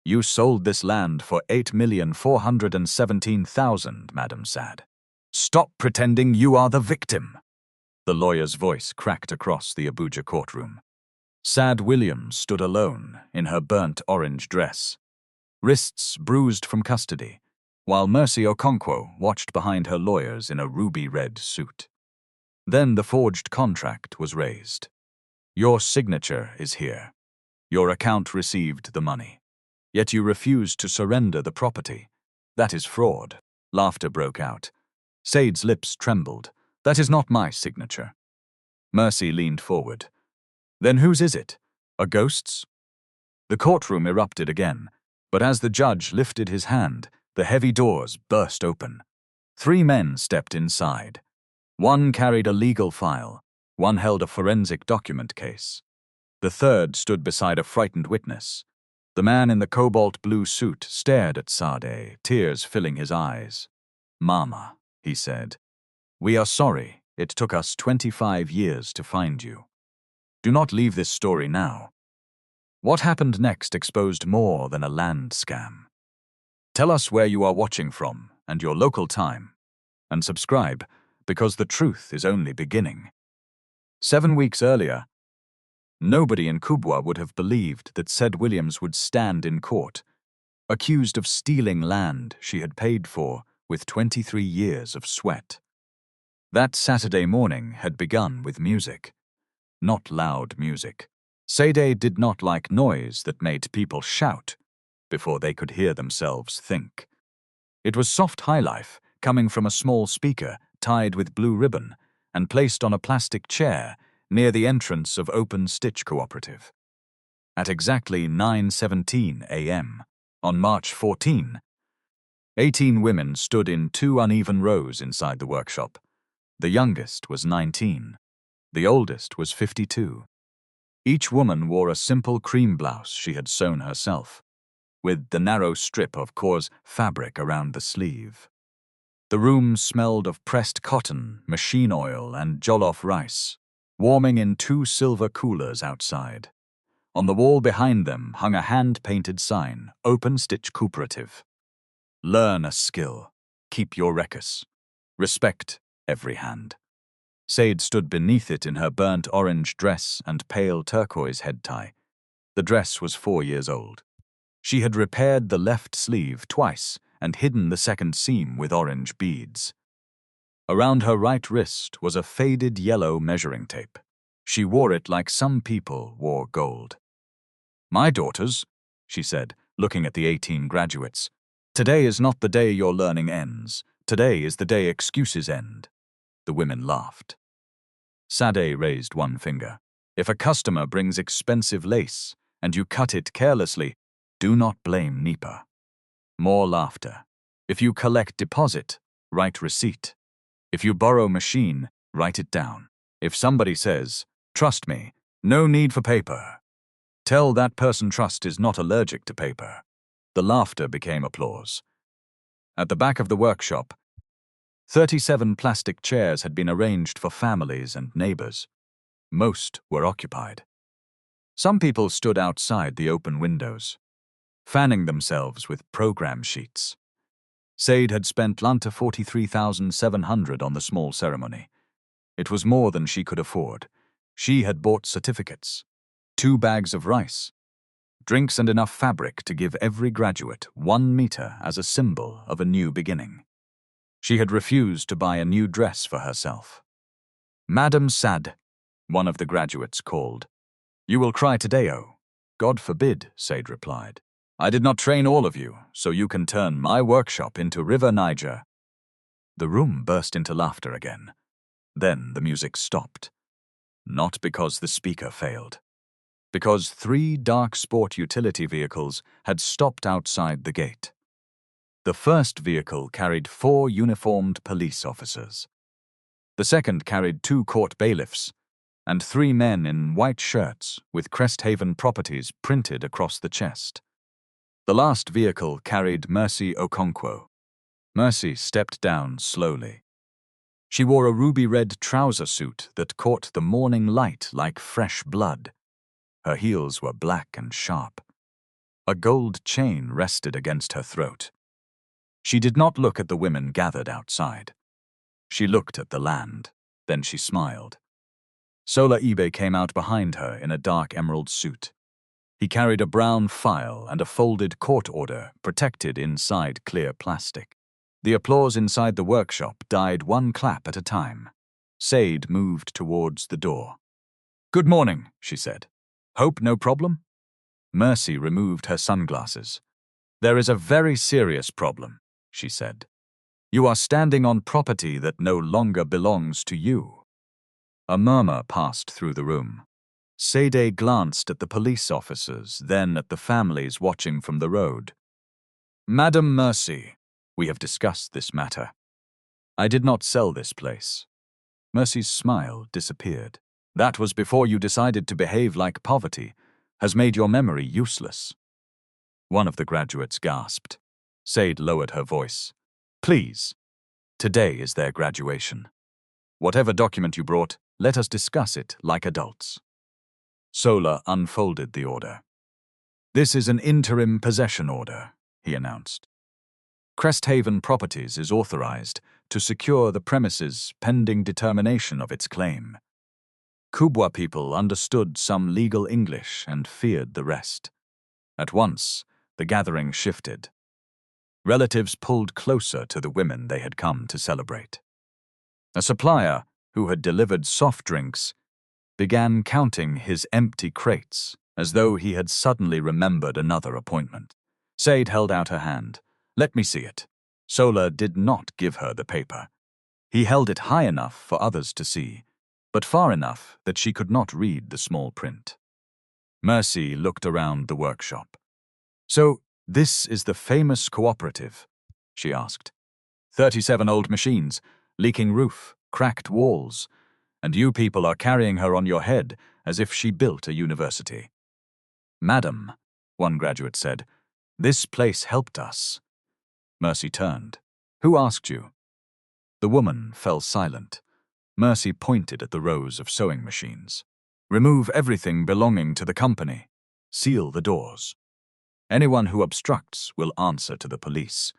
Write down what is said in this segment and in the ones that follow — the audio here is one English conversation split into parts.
You sold this land for 8,417,000, Madam Sade. Stop pretending you are the victim. The lawyer's voice cracked across the Abuja courtroom. Sade Williams stood alone in her burnt orange dress, wrists bruised from custody, while Mercy Okonkwo watched behind her lawyers in a ruby-red suit. Then the forged contract was raised. Your signature is here. Your account received the money. Yet you refuse to surrender the property. That is fraud. Laughter broke out. Sade's lips trembled. That is not my signature. Mercy leaned forward. Then whose is it? A ghost's? The courtroom erupted again, but as the judge lifted his hand, the heavy doors burst open. 3 men stepped inside. One carried a legal file. One held a forensic document case. The third stood beside a frightened witness. The man in the cobalt blue suit stared at Sade, tears filling his eyes. "Mama," he said, "we are sorry. It took us 25 years to find you. Do not leave this story now." What happened next exposed more than a land scam. Tell us where you are watching from and your local time. And subscribe, because the truth is only beginning. 7 weeks earlier, nobody in Kubwa would have believed that Sade Williams would stand in court, accused of stealing land she had paid for with 23 years of sweat. That Saturday morning had begun with music. Not loud music. Sade did not like noise that made people shout before they could hear themselves think. It was soft highlife coming from a small speaker tied with blue ribbon and placed on a plastic chair near the entrance of Open Stitch Cooperative. At exactly 9:17 a.m., on March 14, 18 women stood in 2 uneven rows inside the workshop. The youngest was 19. The oldest was 52. Each woman wore a simple cream blouse she had sewn herself, with the narrow strip of coarse fabric around the sleeve. The room smelled of pressed cotton, machine oil, and jollof rice, warming in 2 silver coolers outside. On the wall behind them hung a hand-painted sign, Open Stitch Cooperative. Learn a skill. Keep your ruckus. Respect every hand. Sade stood beneath it in her burnt orange dress and pale turquoise head tie. The dress was 4 years old. She had repaired the left sleeve twice and hidden the second seam with orange beads. Around her right wrist was a faded yellow measuring tape. She wore it like some people wore gold. "My daughters," she said, looking at the 18 graduates, "today is not the day your learning ends. Today is the day excuses end." The women laughed. Sade raised one finger. "If a customer brings expensive lace and you cut it carelessly, do not blame Nipa." More laughter. "If you collect deposit, write receipt. If you borrow machine, write it down. If somebody says, 'Trust me, no need for paper,' tell that person trust is not allergic to paper." The laughter became applause. At the back of the workshop, 37 plastic chairs had been arranged for families and neighbors. Most were occupied. Some people stood outside the open windows, fanning themselves with program sheets. Sade had spent Lanta 43,700 on the small ceremony. It was more than she could afford. She had bought certificates, 2 bags of rice, drinks and enough fabric to give every graduate 1 meter as a symbol of a new beginning. She had refused to buy a new dress for herself. "Madam Sade," one of the graduates called. "You will cry today, oh." "God forbid," Sade replied. "I did not train all of you, so you can turn my workshop into River Niger." The room burst into laughter again. Then the music stopped. Not because the speaker failed. Because 3 dark sport utility vehicles had stopped outside the gate. The first vehicle carried 4 uniformed police officers. The second carried 2 court bailiffs and 3 men in white shirts with Cresthaven Properties printed across the chest. The last vehicle carried Mercy Okonkwo. Mercy stepped down slowly. She wore a ruby-red trouser suit that caught the morning light like fresh blood. Her heels were black and sharp. A gold chain rested against her throat. She did not look at the women gathered outside. She looked at the land, then she smiled. Sola Ibe came out behind her in a dark emerald suit. He carried a brown file and a folded court order protected inside clear plastic. The applause inside the workshop died one clap at a time. Sade moved towards the door. "Good morning," she said. "Hope no problem?" Mercy removed her sunglasses. "There is a very serious problem," she said. "You are standing on property that no longer belongs to you." A murmur passed through the room. Sade glanced at the police officers, then at the families watching from the road. "Madam Mercy, we have discussed this matter. I did not sell this place." Mercy's smile disappeared. "That was before you decided to behave like poverty has made your memory useless." One of the graduates gasped. Sade lowered her voice. "Please, today is their graduation. Whatever document you brought, let us discuss it like adults." Sola unfolded the order. "This is an interim possession order," he announced. Cresthaven Properties is authorized to secure the premises pending determination of its claim. Kubwa people understood some legal English and feared the rest. At once, the gathering shifted. Relatives pulled closer to the women they had come to celebrate. A supplier, who had delivered soft drinks, began counting his empty crates as though he had suddenly remembered another appointment. Sade held out her hand. "Let me see it." Sola did not give her the paper. He held it high enough for others to see, but far enough that she could not read the small print. Mercy looked around the workshop. "So, this is the famous cooperative?" she asked. 37 old machines, leaking roof, cracked walls, and you people are carrying her on your head as if she built a university." "Madam," one graduate said, "this place helped us." Mercy turned. "Who asked you?" The woman fell silent. Mercy pointed at the rows of sewing machines. "Remove everything belonging to the company. Seal the doors. Anyone who obstructs will answer to the police."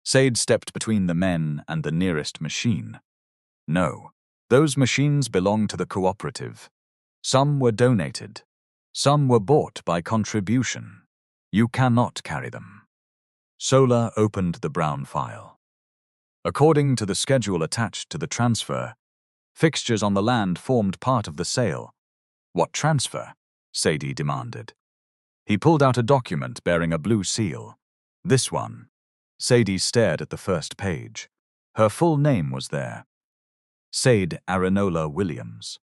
Sade stepped between the men and the nearest machine. "No, those machines belong to the cooperative. Some were donated. Some were bought by contribution. You cannot carry them." Sola opened the brown file. According to the schedule attached to the transfer, fixtures on the land formed part of the sale. "What transfer?" Sade demanded. He pulled out a document bearing a blue seal. "This one." Sade stared at the first page. Her full name was there. Sade Williams.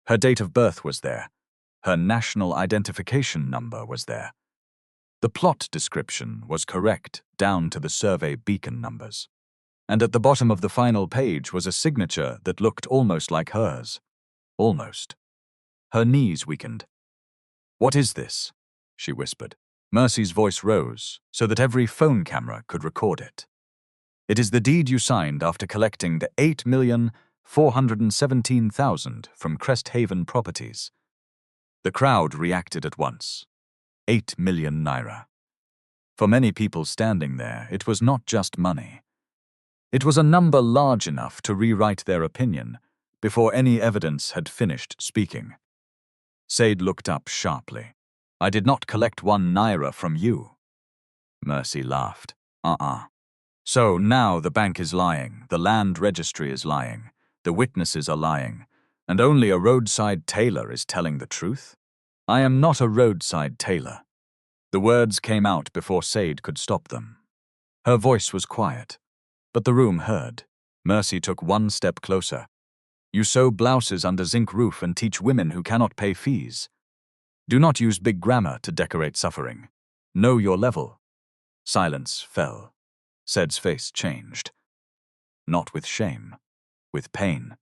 Her date of birth was there. Her national identification number was there. The plot description was correct down to the survey beacon numbers. And at the bottom of the final page was a signature that looked almost like hers. Almost. Her knees weakened. "What is this?" she whispered. Mercy's voice rose so that every phone camera could record it. "It is the deed you signed after collecting the 8,417,000 from Cresthaven Properties." The crowd reacted at once. 8 million naira. For many people standing there, it was not just money. It was a number large enough to rewrite their opinion before any evidence had finished speaking. Sade looked up sharply. "I did not collect 1 naira from you." Mercy laughed. "So now the bank is lying, the land registry is lying, the witnesses are lying, and only a roadside tailor is telling the truth? I am not a roadside tailor." The words came out before Sade could stop them. Her voice was quiet, but the room heard. Mercy took one step closer. "You sew blouses under zinc roof and teach women who cannot pay fees. Do not use big grammar to decorate suffering. Know your level." Silence fell. Sade's face changed. Not with shame, with pain.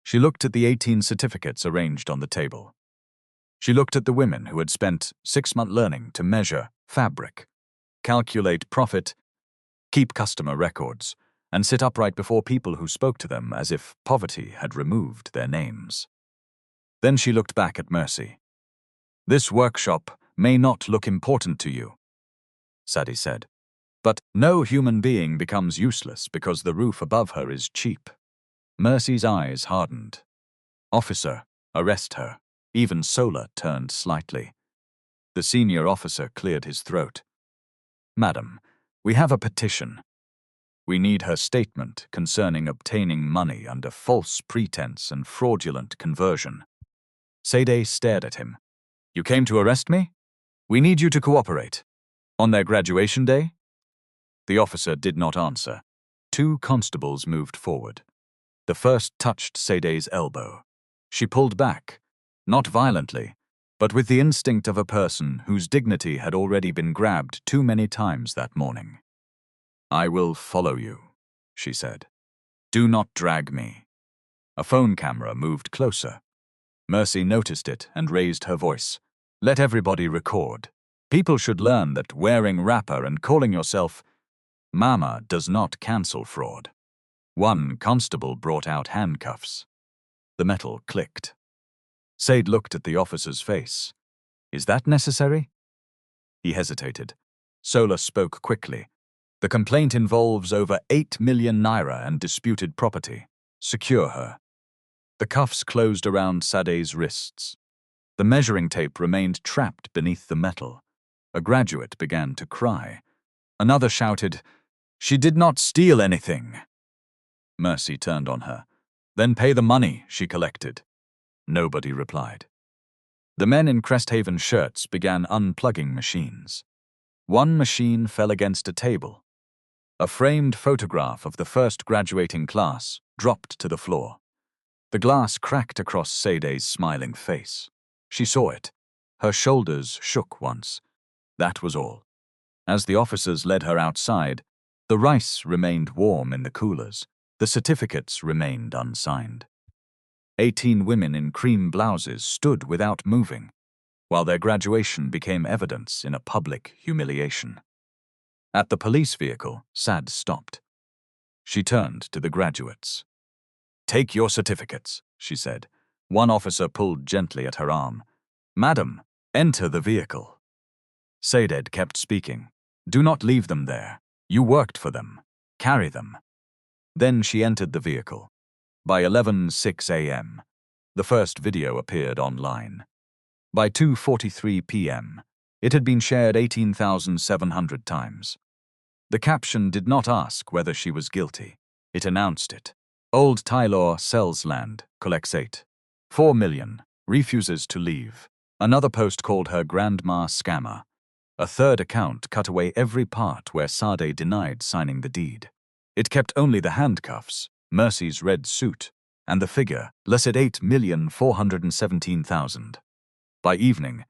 She looked at the 18 certificates arranged on the table. She looked at the women who had spent 6-month learning to measure fabric, calculate profit, keep customer records, and sit upright before people who spoke to them as if poverty had removed their names. Then she looked back at Mercy. "This workshop may not look important to you, Sade said. But no human being becomes useless because the roof above her is cheap. Mercy's eyes hardened. Officer, arrest her. Even Sola turned slightly. The senior officer cleared his throat. Madam, we have a petition. We need her statement concerning obtaining money under false pretense and fraudulent conversion. Sade stared at him. You came to arrest me? We need you to cooperate. On their graduation day? The officer did not answer. Two constables moved forward. The first touched Sade's elbow. She pulled back, not violently, but with the instinct of a person whose dignity had already been grabbed too many times that morning. I will follow you, she said. Do not drag me. A phone camera moved closer. Mercy noticed it and raised her voice. Let everybody record. People should learn that wearing wrapper and calling yourself Mama does not cancel fraud. One constable brought out handcuffs. The metal clicked. Sade looked at the officer's face. Is that necessary? He hesitated. Sola spoke quickly. The complaint involves over 8 million naira and disputed property. Secure her. The cuffs closed around Sade's wrists. The measuring tape remained trapped beneath the metal. A graduate began to cry. Another shouted, She did not steal anything. Mercy turned on her. Then pay the money she collected. Nobody replied. The men in Cresthaven shirts began unplugging machines. One machine fell against a table. A framed photograph of the first graduating class dropped to the floor. The glass cracked across Sade's smiling face. She saw it. Her shoulders shook once. That was all. As the officers led her outside, the rice remained warm in the coolers. The certificates remained unsigned. 18 women in cream blouses stood without moving, while their graduation became evidence in a public humiliation. At the police vehicle, Sade stopped. She turned to the graduates. Take your certificates, she said. One officer pulled gently at her arm. Madam, enter the vehicle. Sade kept speaking. Do not leave them there. You worked for them. Carry them. Then she entered the vehicle. By 11:06 a.m., the first video appeared online. By 2:43 p.m., it had been shared 18,700 times. The caption did not ask whether she was guilty. It announced it. Old Tylor sells land, collects 4 million, refuses to leave. Another post called her grandma scammer. A third account cut away every part where Sade denied signing the deed. It kept only the handcuffs, Mercy's red suit, and the figure, less at 8,417,000. By evening,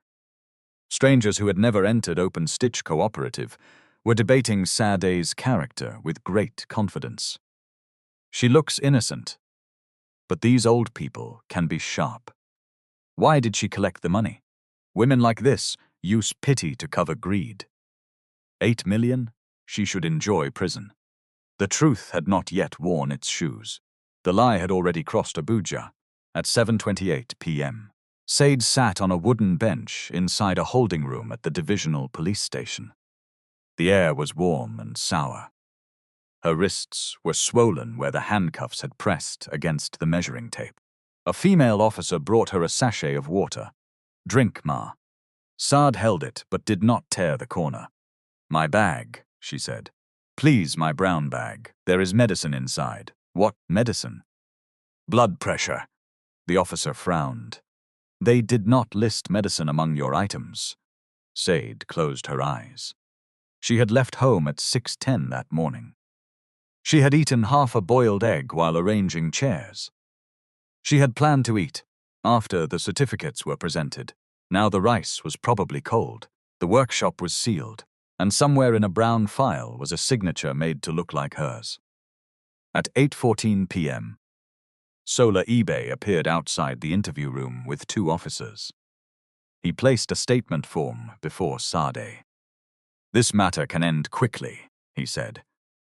strangers who had never entered Open Stitch Cooperative were debating Sade's character with great confidence. She looks innocent, but these old people can be sharp. Why did she collect the money? Women like this use pity to cover greed. 8 million? She should enjoy prison. The truth had not yet worn its shoes. The lie had already crossed Abuja. At 7:28 p.m., Sade sat on a wooden bench inside a holding room at the divisional police station. The air was warm and sour. Her wrists were swollen where the handcuffs had pressed against the measuring tape. A female officer brought her a sachet of water. Drink, ma. Sade held it but did not tear the corner. My bag, she said. Please, my brown bag. There is medicine inside. What medicine? Blood pressure. The officer frowned. They did not list medicine among your items. Sade closed her eyes. She had left home at 6:10 that morning. She had eaten half a boiled egg while arranging chairs. She had planned to eat after the certificates were presented. Now the rice was probably cold. The workshop was sealed, and somewhere in a brown file was a signature made to look like hers. At 8:14 p.m., Sola eBay appeared outside the interview room with 2 officers. He placed a statement form before Sade. This matter can end quickly, he said.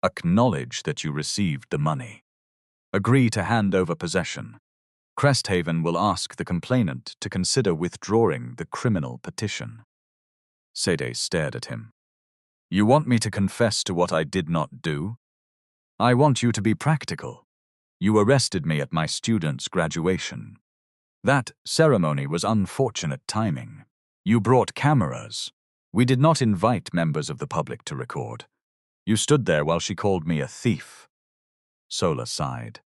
Acknowledge that you received the money. Agree to hand over possession. Cresthaven will ask the complainant to consider withdrawing the criminal petition. Sade stared at him. You want me to confess to what I did not do? I want you to be practical. You arrested me at my student's graduation. That ceremony was unfortunate timing. You brought cameras. We did not invite members of the public to record. You stood there while she called me a thief. Sola sighed.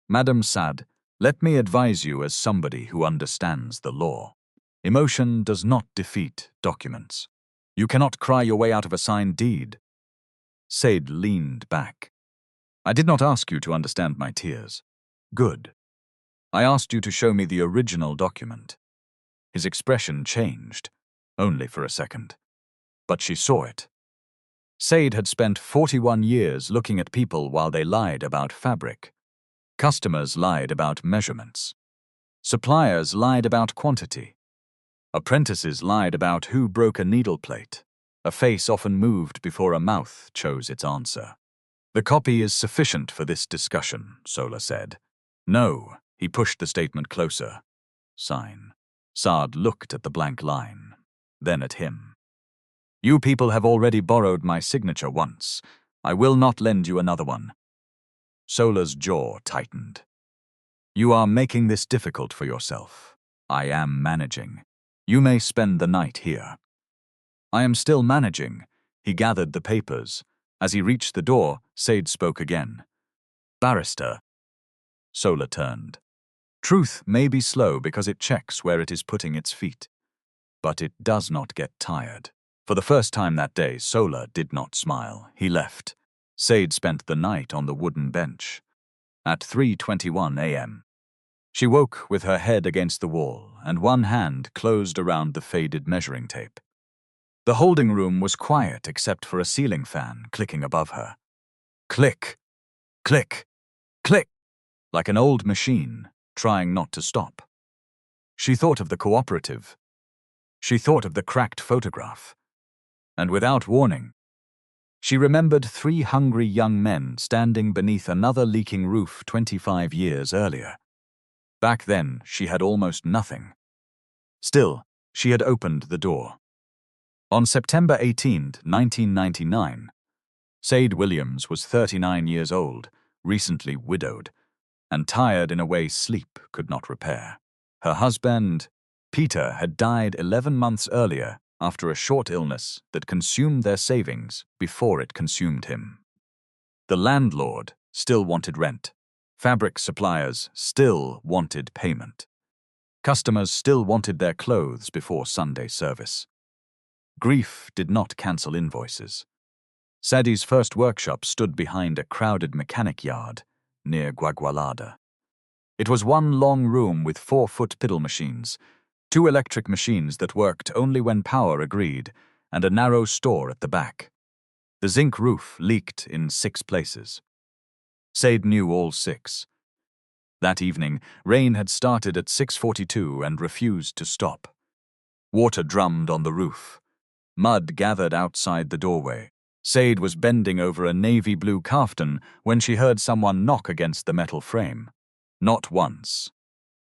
Madam Sade, let me advise you as somebody who understands the law. Emotion does not defeat documents. You cannot cry your way out of a signed deed. Sade leaned back. I did not ask you to understand my tears. Good. I asked you to show me the original document. His expression changed, only for a second. But she saw it. Sade had spent 41 years looking at people while they lied about fabric. Customers lied about measurements. Suppliers lied about quantity. Apprentices lied about who broke a needle plate. A face often moved before a mouth chose its answer. The copy is sufficient for this discussion, Sola said. No, he pushed the statement closer. Sign. Sade looked at the blank line, then at him. You people have already borrowed my signature once. I will not lend you another one. Sola's jaw tightened. You are making this difficult for yourself. I am managing. You may spend the night here. I am still managing. He gathered the papers. As he reached the door, Sade spoke again. Barrister. Sola turned. Truth may be slow because it checks where it is putting its feet. But it does not get tired. For the first time that day, Sola did not smile. He left. Sade spent the night on the wooden bench. At 3:21 a.m. She woke with her head against the wall and one hand closed around the faded measuring tape. The holding room was quiet except for a ceiling fan clicking above her. Click, click, click, like an old machine, trying not to stop. She thought of the cooperative. She thought of the cracked photograph. And without warning, she remembered 3 hungry young men standing beneath another leaking roof 25 years earlier. Back then, she had almost nothing. Still, she had opened the door. On September 18, 1999, Sade Williams was 39 years old, recently widowed, and tired in a way sleep could not repair. Her husband, Peter, had died 11 months earlier after a short illness that consumed their savings before it consumed him. The landlord still wanted rent. Fabric suppliers still wanted payment. Customers still wanted their clothes before Sunday service. Grief did not cancel invoices. Sade's first workshop stood behind a crowded mechanic yard near Guagualada. It was one long room with 4-foot piddle machines, 2 electric machines that worked only when power agreed, and a narrow store at the back. The zinc roof leaked in 6 places. Sade knew all 6. That evening, rain had started at 6:42 and refused to stop. Water drummed on the roof. Mud gathered outside the doorway. Sade was bending over a navy blue kaftan when she heard someone knock against the metal frame. Not once.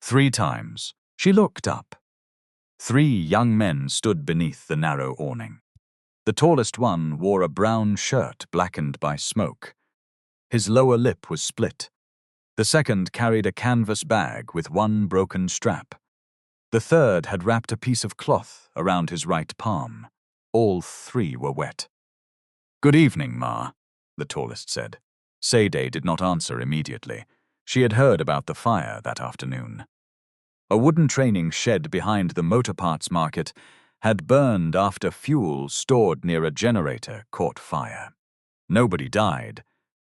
3 times. She looked up. 3 young men stood beneath the narrow awning. The tallest one wore a brown shirt blackened by smoke. His lower lip was split. The second carried a canvas bag with 1 broken strap. The third had wrapped a piece of cloth around his right palm. All 3 were wet. Good evening, Ma, the tallest said. Sade did not answer immediately. She had heard about the fire that afternoon. A wooden training shed behind the motor parts market had burned after fuel stored near a generator caught fire. Nobody died,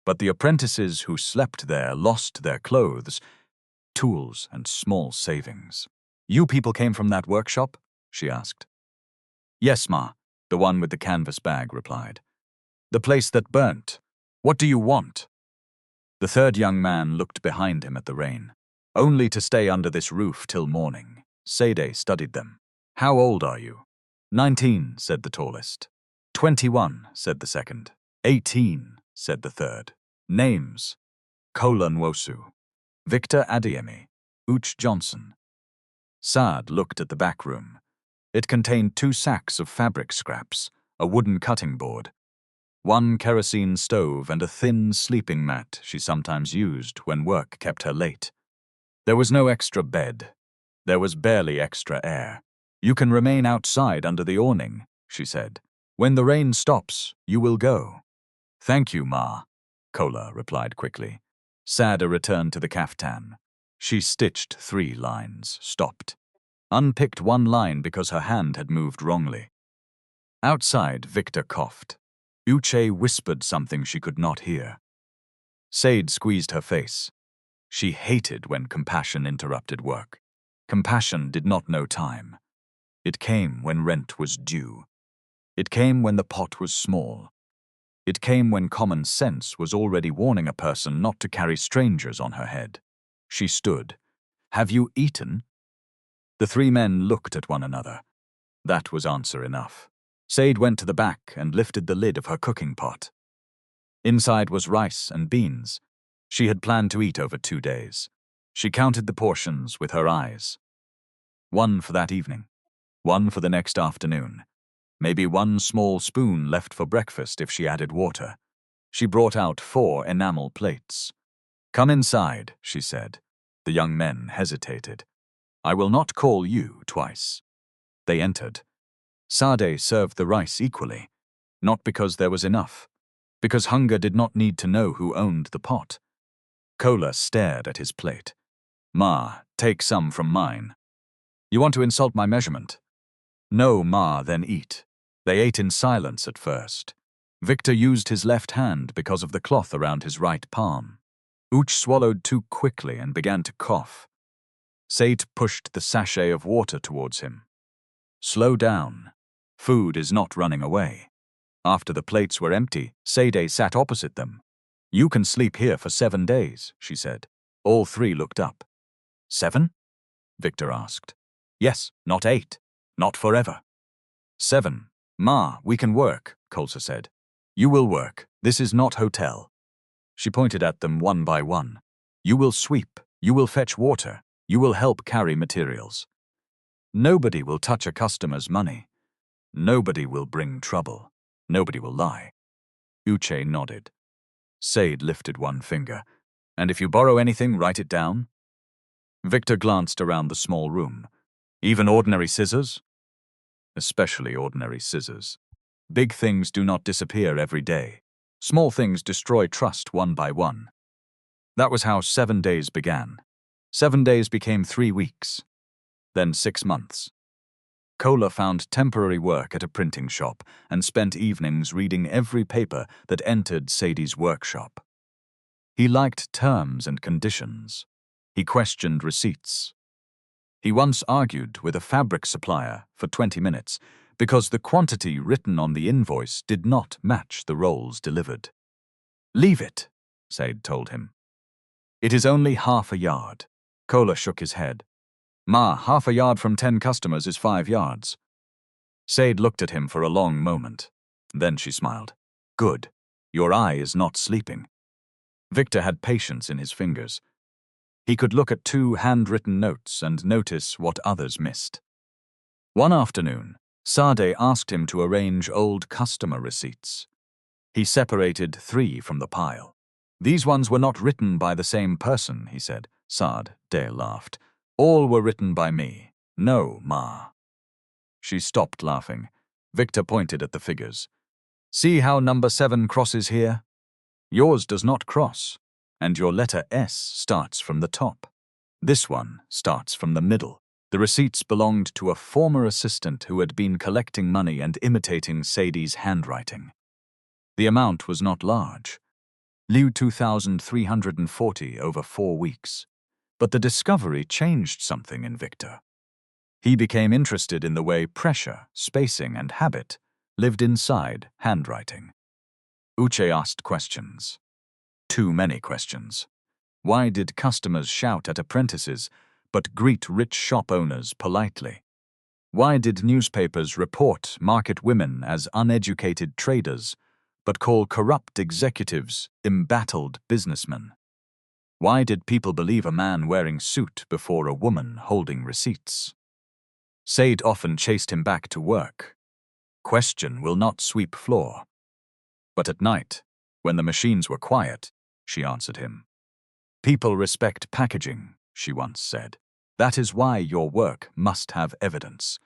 but the apprentices who slept there lost their clothes, tools, and small savings. You people came from that workshop? She asked. Yes, Ma, the one with the canvas bag replied. The place that burnt. What do you want? The third young man looked behind him at the rain. Only to stay under this roof till morning. Sade studied them. How old are you? 19, said the tallest. 21, said the second. 18, said the third. Names: Kola Nwosu, Victor Adiemi, Uch Johnson. Sade looked at the back room. It contained 2 sacks of fabric scraps, a wooden cutting board, 1 kerosene stove, and a thin sleeping mat she sometimes used when work kept her late. There was no extra bed. There was barely extra air. "You can remain outside under the awning," she said. "When the rain stops, you will go." "Thank you, Ma," Kola replied quickly. Sade returned to the kaftan. She stitched 3 lines, stopped, unpicked 1 line because her hand had moved wrongly. Outside, Victor coughed. Uche whispered something she could not hear. Sade squeezed her face. She hated when compassion interrupted work. Compassion did not know time. It came when rent was due. It came when the pot was small. It came when common sense was already warning a person not to carry strangers on her head. She stood. "Have you eaten?" The 3 men looked at one another. That was answer enough. Sade went to the back and lifted the lid of her cooking pot. Inside was rice and beans. She had planned to eat over 2 days. She counted the portions with her eyes. 1 for that evening. 1 for the next afternoon. Maybe 1 small spoon left for breakfast if she added water. She brought out 4 enamel plates. "Come inside," she said. The young men hesitated. "I will not call you twice." They entered. Sade served the rice equally, not because there was enough, because hunger did not need to know who owned the pot. Kola stared at his plate. "Ma, take some from mine." "You want to insult my measurement?" "No, Ma, then eat." They ate in silence at first. Victor used his left hand because of the cloth around his right palm. Uch swallowed too quickly and began to cough. Sade pushed the sachet of water towards him. "Slow down. Food is not running away." After the plates were empty, Sade sat opposite them. "You can sleep here for 7 days," she said. All 3 looked up. "7?" Victor asked. "Yes, not 8. Not forever." "7. Ma, we can work," Kolsa said. "You will work. This is not hotel." She pointed at them 1 by 1. "You will sweep. You will fetch water. You will help carry materials. Nobody will touch a customer's money. Nobody will bring trouble. Nobody will lie." Uche nodded. Sade lifted 1 finger. "And if you borrow anything, write it down." Victor glanced around the small room. "Even ordinary scissors?" "Especially ordinary scissors. Big things do not disappear every day. Small things destroy trust 1 by 1. That was how 7 days began. 7 days became 3 weeks. Then 6 months. Kola found temporary work at a printing shop and spent evenings reading every paper that entered Sade's workshop. He liked terms and conditions. He questioned receipts. He once argued with a fabric supplier for 20 minutes because the quantity written on the invoice did not match the rolls delivered. "Leave it," Sade told him. "It is only half a yard." Kola shook his head. "Ma, half a yard from 10 customers is 5 yards. Sade looked at him for a long moment. Then she smiled. "Good. Your eye is not sleeping." Victor had patience in his fingers. He could look at 2 handwritten notes and notice what others missed. One afternoon, Sade asked him to arrange old customer receipts. He separated 3 from the pile. "These ones were not written by the same person," he said. Sade laughed. "All were written by me. No, Ma." She stopped laughing. Victor pointed at the figures. "See how number 7 crosses here? Yours does not cross, and your letter S starts from the top. This one starts from the middle." The receipts belonged to a former assistant who had been collecting money and imitating Sade's handwriting. The amount was not large. Liu 2,340 over 4 weeks. But the discovery changed something in Victor. He became interested in the way pressure, spacing, and habit lived inside handwriting. Uche asked questions. Too many questions. Why did customers shout at apprentices but greet rich shop owners politely? Why did newspapers report market women as uneducated traders but call corrupt executives embattled businessmen? Why did people believe a man wearing suit before a woman holding receipts? Sade often chased him back to work. Question will not sweep floor. But at night, when the machines were quiet, she answered him. People respect packaging, she once said. That is why your work must have evidence.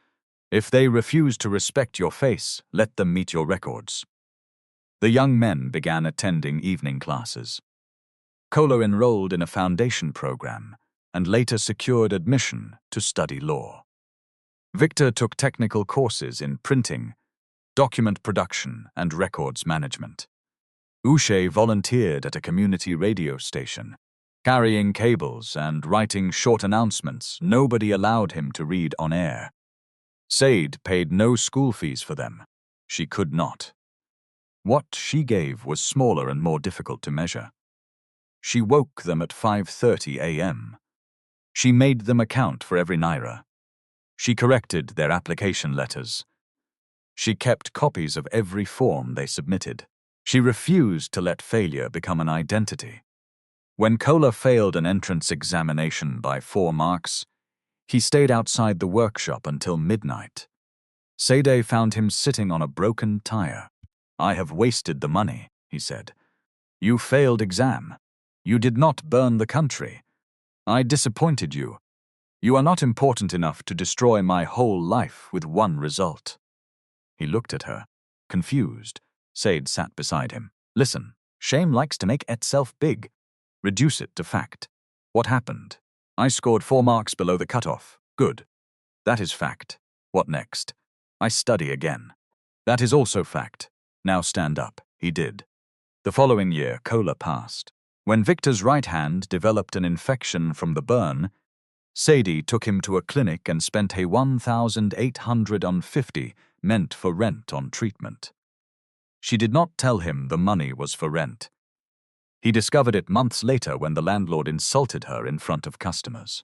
If they refuse to respect your face, let them meet your records. The young men began attending evening classes. Kola enrolled in a foundation program and later secured admission to study law. Victor took technical courses in printing, document production, and records management. Uche volunteered at a community radio station, carrying cables and writing short announcements nobody allowed him to read on air. Sade paid no school fees for them. She could not. What she gave was smaller and more difficult to measure. She woke them at 5:30 a.m. She made them account for every naira. She corrected their application letters. She kept copies of every form they submitted. She refused to let failure become an identity. When Kola failed an entrance examination by 4 marks, he stayed outside the workshop until midnight. Sade found him sitting on a broken tire. "I have wasted the money," he said. "You failed exam. You did not burn the country. I disappointed you. You are not important enough to destroy my whole life with one result." He looked at her, confused. Sade sat beside him. "Listen, shame likes to make itself big. Reduce it to fact. What happened? I scored 4 marks below the cutoff. Good. That is fact. What next? I study again. That is also fact. Now stand up." He did. The following year, Kola passed. When Victor's right hand developed an infection from the burn, Sade took him to a clinic and spent a 1,850 meant for rent on treatment. She did not tell him the money was for rent. He discovered it months later when the landlord insulted her in front of customers.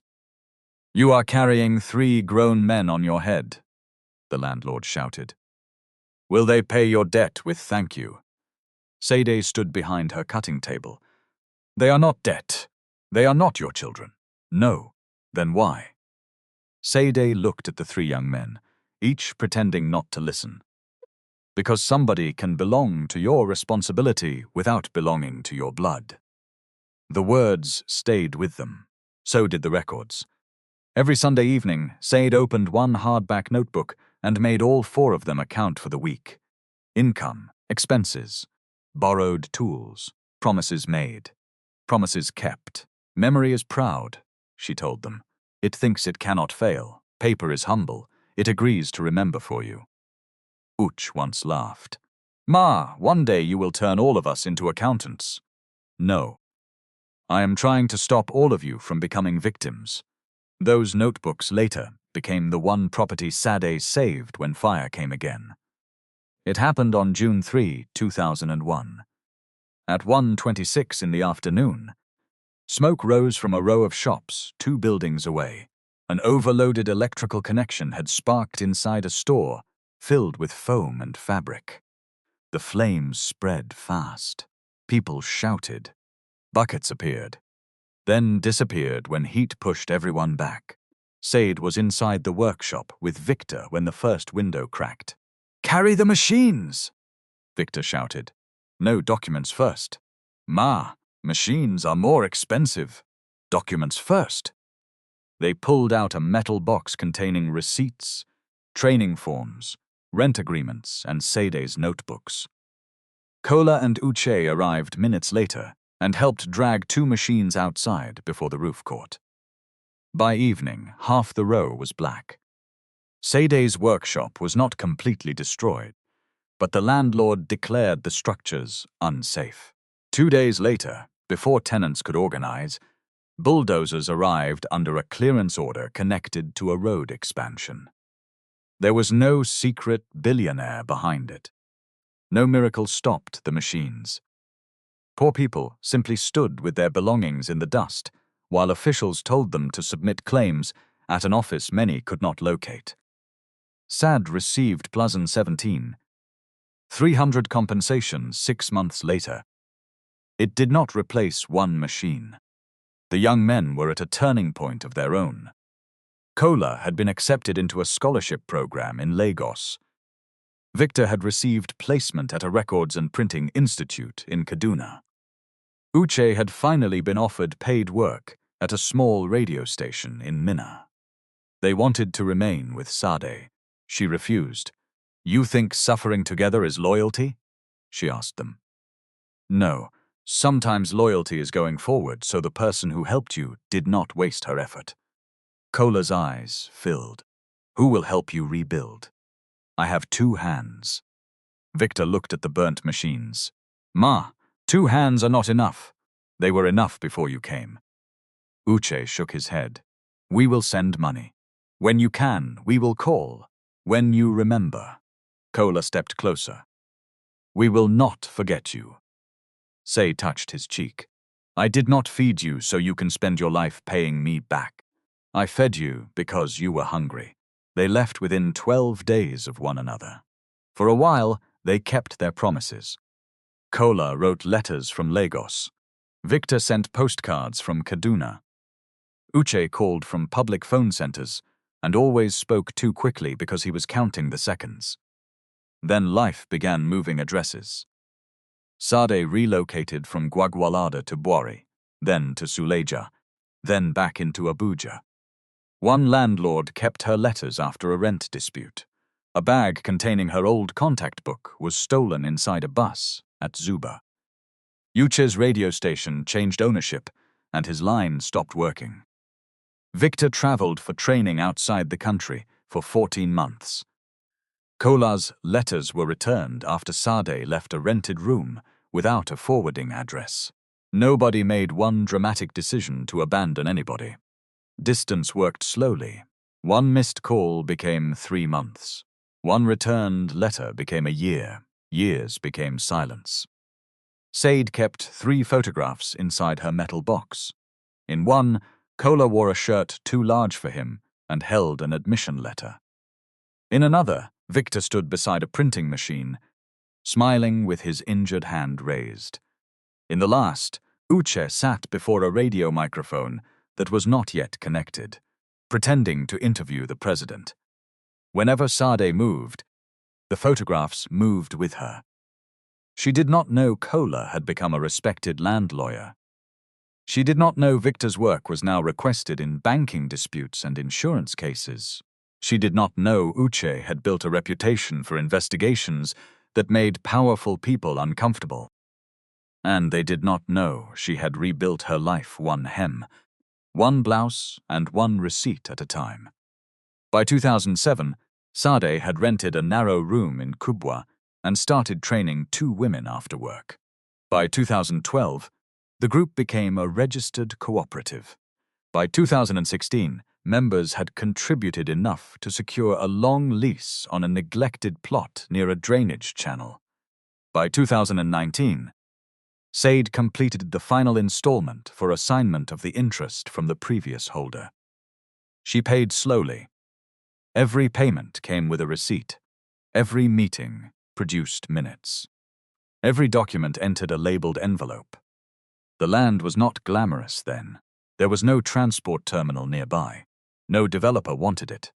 "You are carrying 3 grown men on your head," the landlord shouted. "Will they pay your debt with thank you?" Sade stood behind her cutting table. "They are not debt. They are not your children." "No. Then why?" Sade looked at the 3 young men, each pretending not to listen. "Because somebody can belong to your responsibility without belonging to your blood." The words stayed with them. So did the records. Every Sunday evening, Sade opened one hardback notebook and made all 4 of them account for the week. Income, expenses, borrowed tools, promises made, promises kept. "Memory is proud," she told them. "It thinks it cannot fail. Paper is humble. It agrees to remember for you." Uch once laughed. "Ma, one day you will turn all of us into accountants." "No. I am trying to stop all of you from becoming victims." Those notebooks later became the one property Sade saved when fire came again. It happened on June 3, 2001. At 1:26 in the afternoon, smoke rose from a row of shops 2 buildings away. An overloaded electrical connection had sparked inside a store filled with foam and fabric. The flames spread fast. People shouted. Buckets appeared, then disappeared when heat pushed everyone back. Sade was inside the workshop with Victor when the first window cracked. "Carry the machines!" Victor shouted. "No, documents first." "Ma, machines are more expensive. Documents first." They pulled out a metal box containing receipts, training forms, rent agreements, and Sade's notebooks. Kola and Uche arrived minutes later and helped drag 2 machines outside before the roof caught. By evening, half the row was black. Sade's workshop was not completely destroyed, but the landlord declared the structures unsafe. 2 days later, before tenants could organize, bulldozers arrived under a clearance order connected to a road expansion. There was no secret billionaire behind it. No miracle stopped the machines. Poor people simply stood with their belongings in the dust, while officials told them to submit claims at an office many could not locate. Sade received +17, 300 compensation 6 months later. It did not replace one machine. The young men were at a turning point of their own. Kola had been accepted into a scholarship program in Lagos. Victor had received placement at a records and printing institute in Kaduna. Uche had finally been offered paid work at a small radio station in Minna. They wanted to remain with Sade. She refused. "You think suffering together is loyalty?" she asked them. "No, sometimes loyalty is going forward so the person who helped you did not waste her effort." Kola's eyes filled. "Who will help you rebuild?" "I have 2 hands." Victor looked at the burnt machines. "Ma, 2 hands are not enough. They were enough before you came." Uche shook his head. "We will send money. When you can, we will call. When you remember." Kola stepped closer. "We will not forget you." Say touched his cheek. "I did not feed you so you can spend your life paying me back. I fed you because you were hungry." They left within 12 days of one another. For a while, they kept their promises. Kola wrote letters from Lagos. Victor sent postcards from Kaduna. Uche called from public phone centers and always spoke too quickly because he was counting the seconds. Then life began moving addresses. Sade relocated from Gwagwalada to Bwari, then to Suleja, then back into Abuja. One landlord kept her letters after a rent dispute. A bag containing her old contact book was stolen inside a bus at Zuba. Uche's radio station changed ownership, and his line stopped working. Victor traveled for training outside the country for 14 months. Kola's letters were returned after Sade left a rented room without a forwarding address. Nobody made one dramatic decision to abandon anybody. Distance worked slowly. One missed call became 3 months. One returned letter became a year. Years became silence. Sade kept 3 photographs inside her metal box. In one, Kola wore a shirt too large for him and held an admission letter. In another, Victor stood beside a printing machine, smiling with his injured hand raised. In the last, Uche sat before a radio microphone that was not yet connected, pretending to interview the president. Whenever Sade moved, the photographs moved with her. She did not know Kola had become a respected land lawyer. She did not know Victor's work was now requested in banking disputes and insurance cases. She did not know Uche had built a reputation for investigations that made powerful people uncomfortable. And they did not know she had rebuilt her life one hem, one blouse, and one receipt at a time. By 2007, Sade had rented a narrow room in Kubwa and started training 2 women after work. By 2012, the group became a registered cooperative. By 2016, members had contributed enough to secure a long lease on a neglected plot near a drainage channel. By 2019, Sade completed the final installment for assignment of the interest from the previous holder. She paid slowly. Every payment came with a receipt. Every meeting produced minutes. Every document entered a labeled envelope. The land was not glamorous then. There was no transport terminal nearby. No developer wanted it.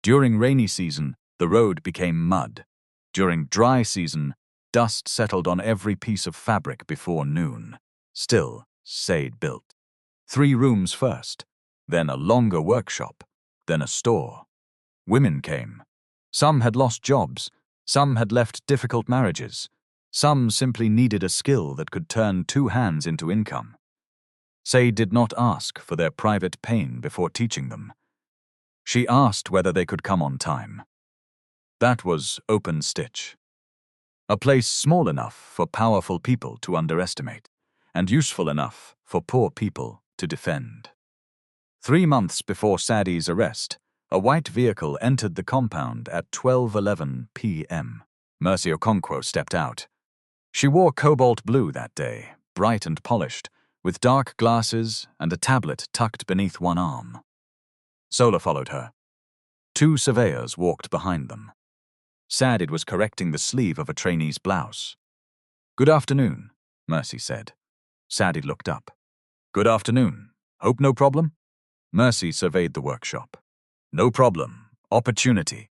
During rainy season, the road became mud. During dry season, dust settled on every piece of fabric before noon. Still, Sade built 3 rooms first, then a longer workshop, then a store. Women came. Some had lost jobs. Some had left difficult marriages. Some simply needed a skill that could turn 2 hands into income. Sade did not ask for their private pain before teaching them. She asked whether they could come on time. That was Open Stitch. A place small enough for powerful people to underestimate, and useful enough for poor people to defend. 3 months before Sade's arrest, a white vehicle entered the compound at 12:11 p.m. Mercy Okonkwo stepped out. She wore cobalt blue that day, bright and polished, with dark glasses and a tablet tucked beneath one arm. Sola followed her. 2 surveyors walked behind them. Sade was correcting the sleeve of a trainee's blouse. "Good afternoon," Mercy said. Sade looked up. "Good afternoon. Hope no problem?" Mercy surveyed the workshop. No problem. Opportunity.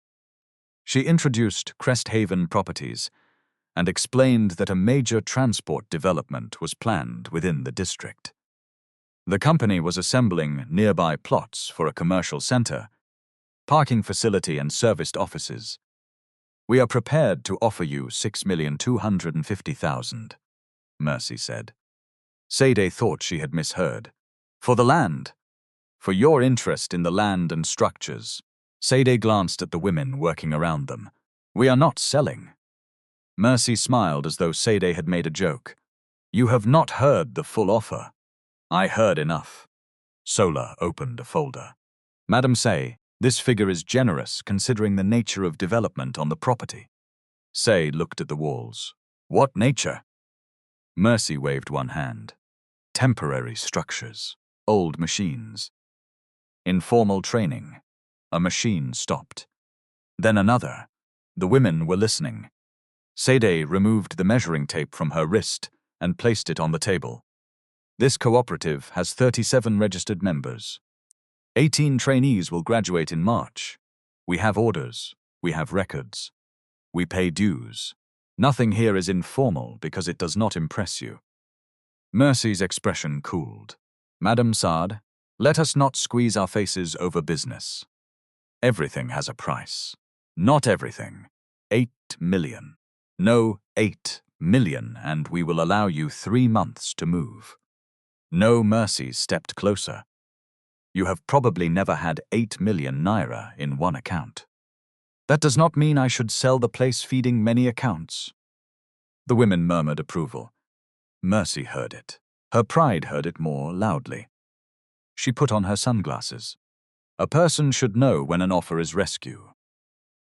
She introduced Cresthaven Properties and explained that a major transport development was planned within the district. The company was assembling nearby plots for a commercial center, parking facility and serviced offices. We are prepared to offer you $6,250,000, Mercy said. Sade thought she had misheard. For the land. For your interest in the land and structures. Sade glanced at the women working around them. We are not selling. Mercy smiled as though Sade had made a joke. You have not heard the full offer. I heard enough. Sola opened a folder. Madam Say, this figure is generous considering the nature of development on the property. Say looked at the walls. What nature? Mercy waved one hand. Temporary structures. Old machines. Informal training. A machine stopped. Then another. The women were listening. Sade removed the measuring tape from her wrist and placed it on the table. This cooperative has 37 registered members. 18 trainees will graduate in March. We have orders. We have records. We pay dues. Nothing here is informal because it does not impress you. Mercy's expression cooled. Madam Sade, let us not squeeze our faces over business. Everything has a price. Not everything. 8 million. No, 8 million, and we will allow you 3 months to move. No. Mercy stepped closer. You have probably never had 8 million naira in one account. That does not mean I should sell the place feeding many accounts. The women murmured approval. Mercy heard it. Her pride heard it more loudly. She put on her sunglasses. A person should know when an offer is rescue.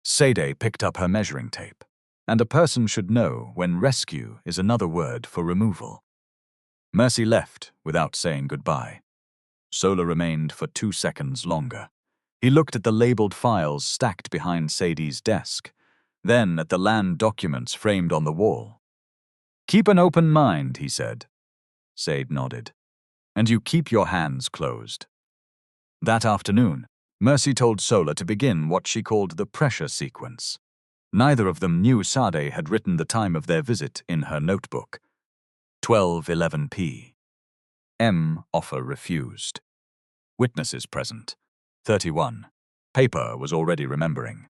Sade picked up her measuring tape. And a person should know when rescue is another word for removal. Mercy left without saying goodbye. Sola remained for 2 seconds longer. He looked at the labeled files stacked behind Sade's desk, then at the land documents framed on the wall. Keep an open mind, he said. Sade nodded. And you keep your hands closed. That afternoon, Mercy told Sola to begin what she called the pressure sequence. Neither of them knew Sade had written the time of their visit in her notebook. 12:11 p. M. Offer refused. Witnesses present. 31. Paper was already remembering.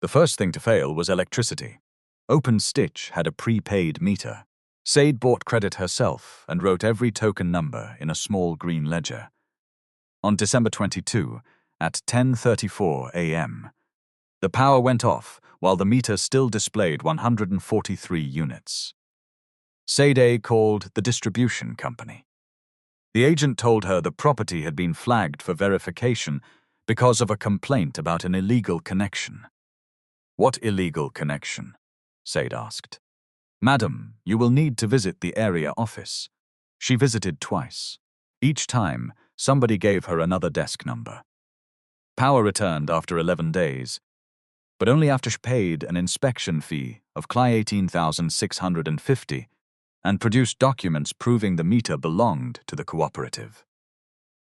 The first thing to fail was electricity. Open Stitch had a prepaid meter. Sade bought credit herself and wrote every token number in a small green ledger. On December 22, at 10:34 a.m., the power went off while the meter still displayed 143 units. Sade called the distribution company. The agent told her the property had been flagged for verification because of a complaint about an illegal connection. What illegal connection? Sade asked. Madam, you will need to visit the area office. She visited twice. Each time, somebody gave her another desk number. Power returned after 11 days, but only after she paid an inspection fee of 18,650 and produced documents proving the meter belonged to the cooperative.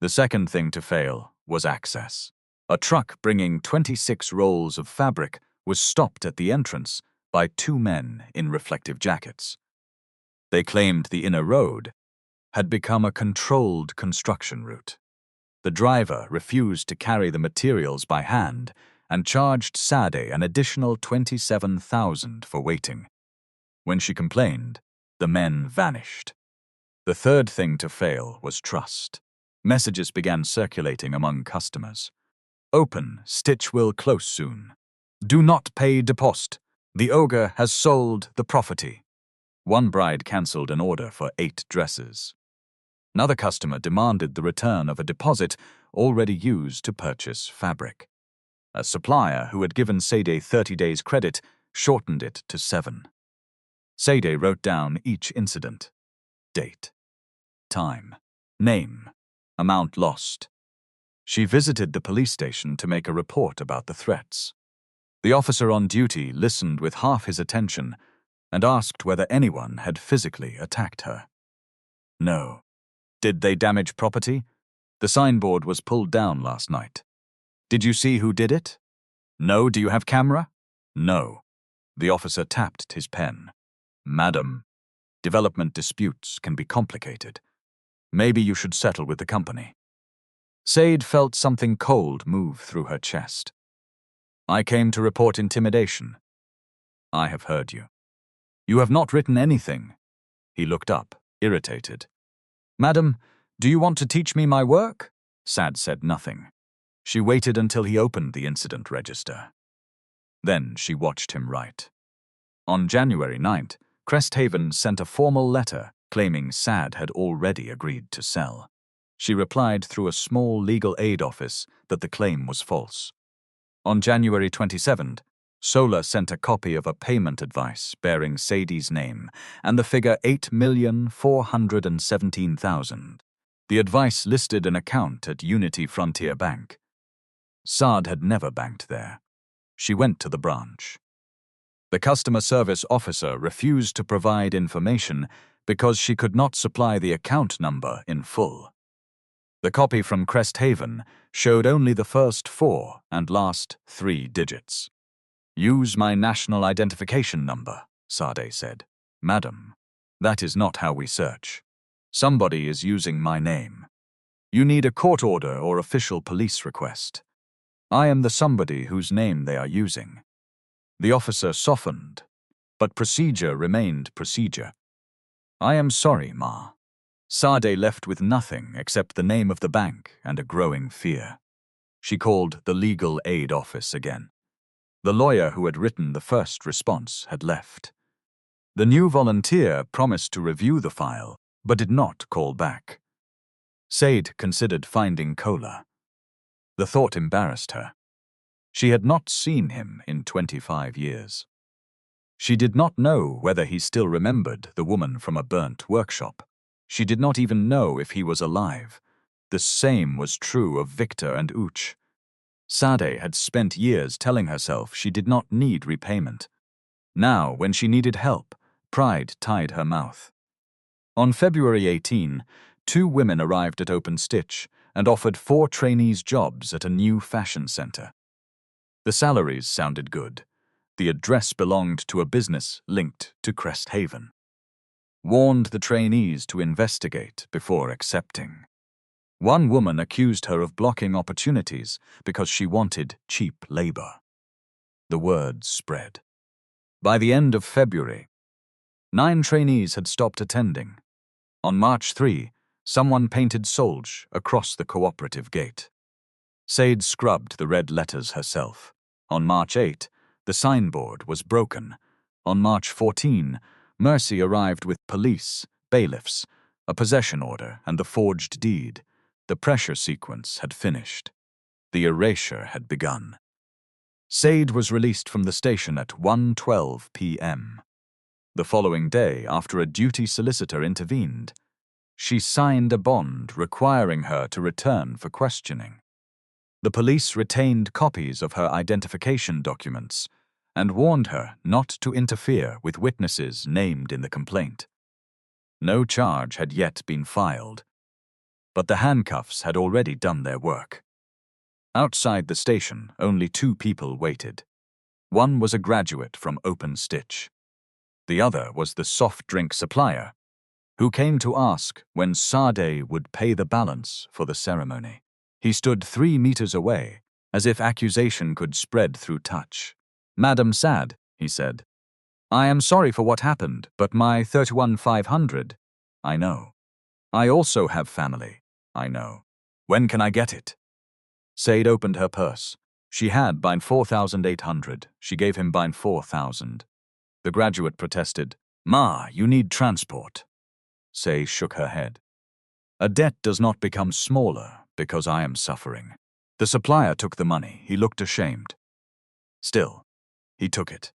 The second thing to fail was access. A truck bringing 26 rolls of fabric was stopped at the entrance by 2 men in reflective jackets. They claimed the inner road had become a controlled construction route. The driver refused to carry the materials by hand and charged Sade an additional 27,000 for waiting. When she complained, the men vanished. The third thing to fail was trust. Messages began circulating among customers. Open Stitch will close soon. Do not pay deposit. The ogre has sold the property. One bride cancelled an order for 8 dresses. Another customer demanded the return of a deposit already used to purchase fabric. A supplier who had given Sade 30 days credit shortened it to 7. Sade wrote down each incident. Date, time, name, amount lost. She visited the police station to make a report about the threats. The officer on duty listened with half his attention and asked whether anyone had physically attacked her. No. Did they damage property? The signboard was pulled down last night. Did you see who did it? No. Do you have camera? No. The officer tapped his pen. Madam, development disputes can be complicated. Maybe you should settle with the company. Sade felt something cold move through her chest. I came to report intimidation. I have heard you. You have not written anything. He looked up, irritated. Madam, do you want to teach me my work? Sade said nothing. She waited until he opened the incident register. Then she watched him write. On January 9th, Cresthaven sent a formal letter claiming Sade had already agreed to sell. She replied through a small legal aid office that the claim was false. On January 27th, Sola sent a copy of a payment advice bearing Sade's name and the figure 8,417,000. The advice listed an account at Unity Frontier Bank. Sade had never banked there. She went to the branch. The customer service officer refused to provide information because she could not supply the account number in full. The copy from Cresthaven showed only the first 4 and last 3 digits. Use my national identification number, Sade said. Madam, that is not how we search. Somebody is using my name. You need a court order or official police request. I am the somebody whose name they are using. The officer softened, but procedure remained procedure. I am sorry, Ma. Sade left with nothing except the name of the bank and a growing fear. She called the legal aid office again. The lawyer who had written the first response had left. The new volunteer promised to review the file, but did not call back. Sade considered finding Kola. The thought embarrassed her. She had not seen him in 25 years. She did not know whether he still remembered the woman from a burnt workshop. She did not even know if he was alive. The same was true of Victor and Uch. Sade had spent years telling herself she did not need repayment. Now, when she needed help, pride tied her mouth. On February 18, 2 women arrived at Open Stitch and offered 4 trainees jobs at a new fashion center. The salaries sounded good. The address belonged to a business linked to Cresthaven. Warned the trainees to investigate before accepting. One woman accused her of blocking opportunities because she wanted cheap labor. The word spread. By the end of February, 9 trainees had stopped attending. On March 3, someone painted Solj across the cooperative gate. Sade scrubbed the red letters herself. On March 8, the signboard was broken. On March 14, Mercy arrived with police, bailiffs, a possession order, and the forged deed. The pressure sequence had finished. The erasure had begun. Sade was released from the station at 1:12 p.m. The following day, after a duty solicitor intervened, she signed a bond requiring her to return for questioning. The police retained copies of her identification documents and warned her not to interfere with witnesses named in the complaint. No charge had yet been filed, but the handcuffs had already done their work. Outside the station, only 2 people waited. One was a graduate from Open Stitch. The other was the soft drink supplier, who came to ask when Sade would pay the balance for the ceremony. He stood 3 meters away, as if accusation could spread through touch. Madam Sade, he said, I am sorry for what happened, but my 31,500, I know. I also have family, I know. When can I get it? Sade opened her purse. She had been 4,800. She gave him been 4,000. The graduate protested, Ma, you need transport. Sade shook her head. A debt does not become smaller because I am suffering. The supplier took the money. He looked ashamed. Still, he took it.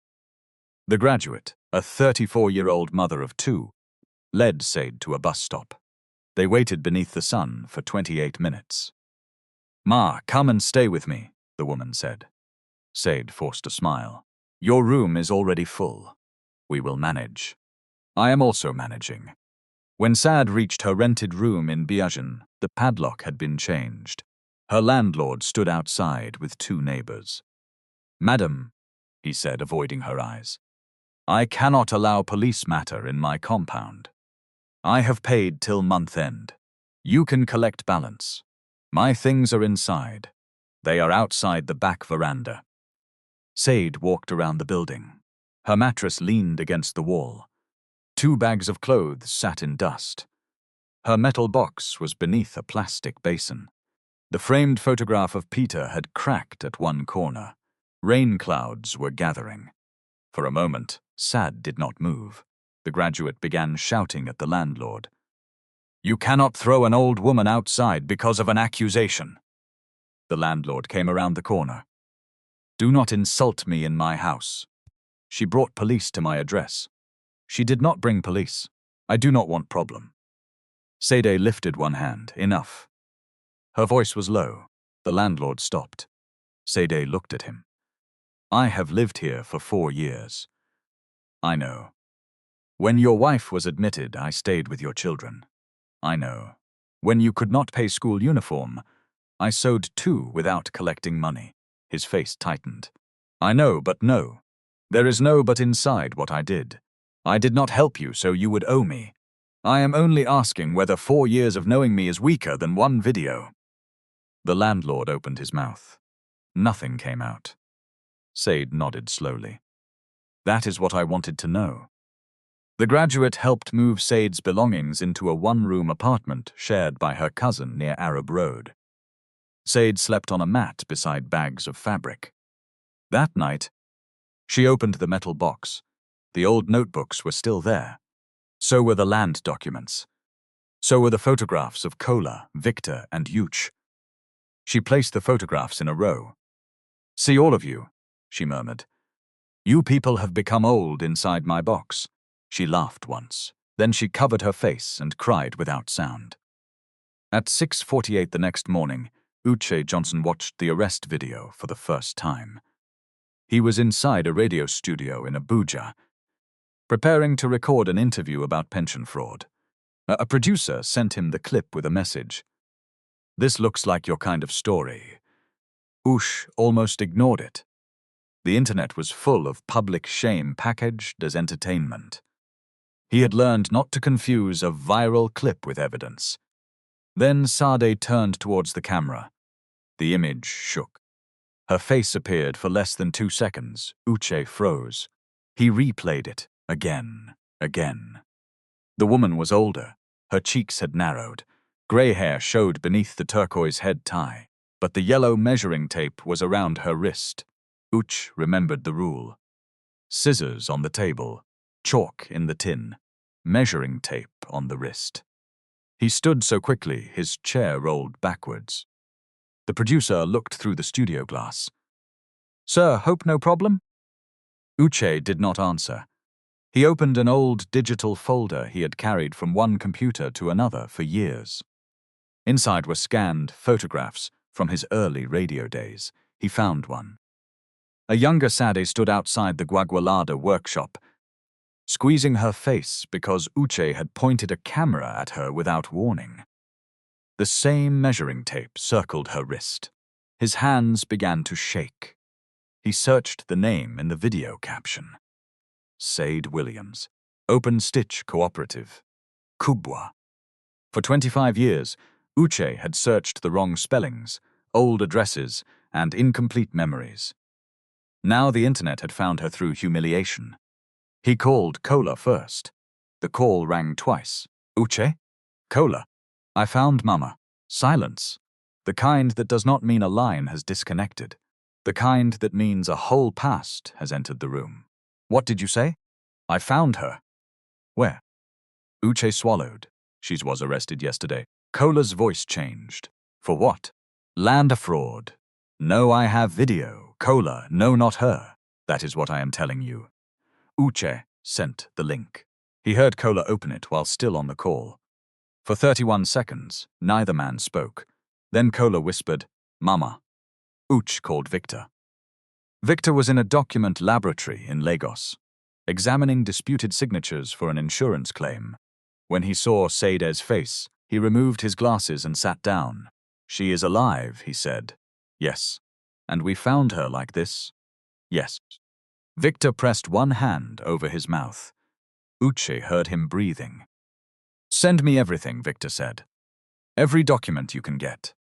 The graduate, a 34-year-old mother of 2, led Sade to a bus stop. They waited beneath the sun for 28 minutes. Ma, come and stay with me, the woman said. Sade forced a smile. Your room is already full. We will manage. I am also managing. When Sade reached her rented room in Biajan, the padlock had been changed. Her landlord stood outside with two neighbors. "Madam," he said, avoiding her eyes, "I cannot allow police matter in my compound. I have paid till month end. You can collect balance. My things are inside. They are outside the back veranda." Sade walked around the building. Her mattress leaned against the wall. 2 bags of clothes sat in dust. Her metal box was beneath a plastic basin. The framed photograph of Peter had cracked at one corner. Rain clouds were gathering. For a moment, Sade did not move. The graduate began shouting at the landlord. "You cannot throw an old woman outside because of an accusation." The landlord came around the corner. "Do not insult me in my house. She brought police to my address." "She did not bring police. I do not want problem." Sade lifted one hand. "Enough." Her voice was low. The landlord stopped. Sade looked at him. "I have lived here for 4 years. I know. When your wife was admitted, I stayed with your children. I know. When you could not pay school uniform, I sewed 2 without collecting money." His face tightened. "I know, but no. There is no but inside what I did. I did not help you, so you would owe me. I am only asking whether 4 years of knowing me is weaker than one video." The landlord opened his mouth. Nothing came out. Sade nodded slowly. "That is what I wanted to know." The graduate helped move Sade's belongings into a 1-room apartment shared by her cousin near Arab Road. Sade slept on a mat beside bags of fabric. That night, she opened the metal box. The old notebooks were still there. So were the land documents. So were the photographs of Kola, Victor, and Yuch. She placed the photographs in a row. "See, all of you," she murmured. "You people have become old inside my box." She laughed once. Then she covered her face and cried without sound. At 6:48 the next morning, Uche Johnson watched the arrest video for the first time. He was inside a radio studio in Abuja, preparing to record an interview about pension fraud. A producer sent him the clip with a message. "This looks like your kind of story." Uche almost ignored it. The internet was full of public shame packaged as entertainment. He had learned not to confuse a viral clip with evidence. Then Sade turned towards the camera. The image shook. Her face appeared for less than 2 seconds. Uche froze. He replayed it again. The woman was older. Her cheeks had narrowed. Grey hair showed beneath the turquoise head tie, but the yellow measuring tape was around her wrist. Uche remembered the rule. Scissors on the table, chalk in the tin, measuring tape on the wrist. He stood so quickly, his chair rolled backwards. The producer looked through the studio glass. "Sir, hope no problem?" Uche did not answer. He opened an old digital folder he had carried from one computer to another for years. Inside were scanned photographs from his early radio days. He found one. A younger Sade stood outside the Gwagwalada workshop, squeezing her face because Uche had pointed a camera at her without warning. The same measuring tape circled her wrist. His hands began to shake. He searched the name in the video caption. Sade Williams, Open Stitch Cooperative, Kubwa. For 25 years, Uche had searched the wrong spellings, old addresses, and incomplete memories. Now the internet had found her through humiliation. He called Kola first. The call rang twice. "Uche? Kola? I found Mama." Silence. The kind that does not mean a line has disconnected. The kind that means a whole past has entered the room. "What did you say?" "I found her." "Where?" Uche swallowed. "She was arrested yesterday." Kola's voice changed. "For what?" "Land fraud." "No, I have video." "Kola, no, not her." "That is what I am telling you." Uche sent the link. He heard Kola open it while still on the call. For 31 seconds, neither man spoke. Then Kola whispered, "Mama." Uche called Victor. Victor was in a document laboratory in Lagos, examining disputed signatures for an insurance claim. When he saw Sade's face, he removed his glasses and sat down. She is alive, he said. Yes. And we found her like this? Yes. Victor pressed one hand over his mouth. Uche heard him breathing. Send me everything, Victor said. Every document you can get.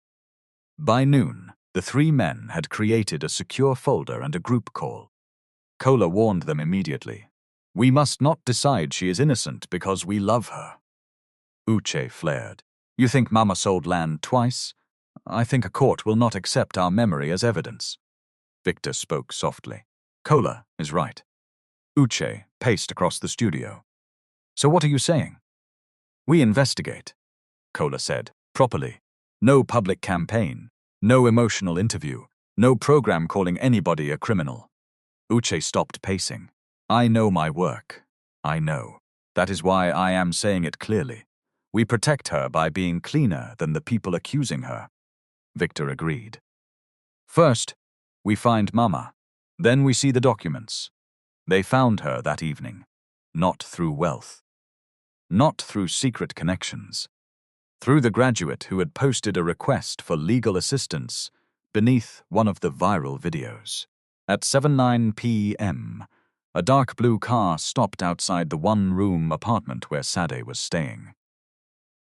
By noon, the three men had created a secure folder and a group call. Kola warned them immediately. We must not decide she is innocent because we love her. Uche flared. You think Mama sold land twice? I think a court will not accept our memory as evidence. Victor spoke softly. Kola is right. Uche paced across the studio. So what are you saying? We investigate, Kola said, properly. No public campaign, no emotional interview, no program calling anybody a criminal. Uche stopped pacing. I know my work. I know. That is why I am saying it clearly. We protect her by being cleaner than the people accusing her. Victor agreed. First, we find Mama. Then we see the documents. They found her that evening. Not through wealth. Not through secret connections. Through the graduate who had posted a request for legal assistance beneath one of the viral videos. At 7:09 p.m., a dark blue car stopped outside the one-room apartment where Sade was staying.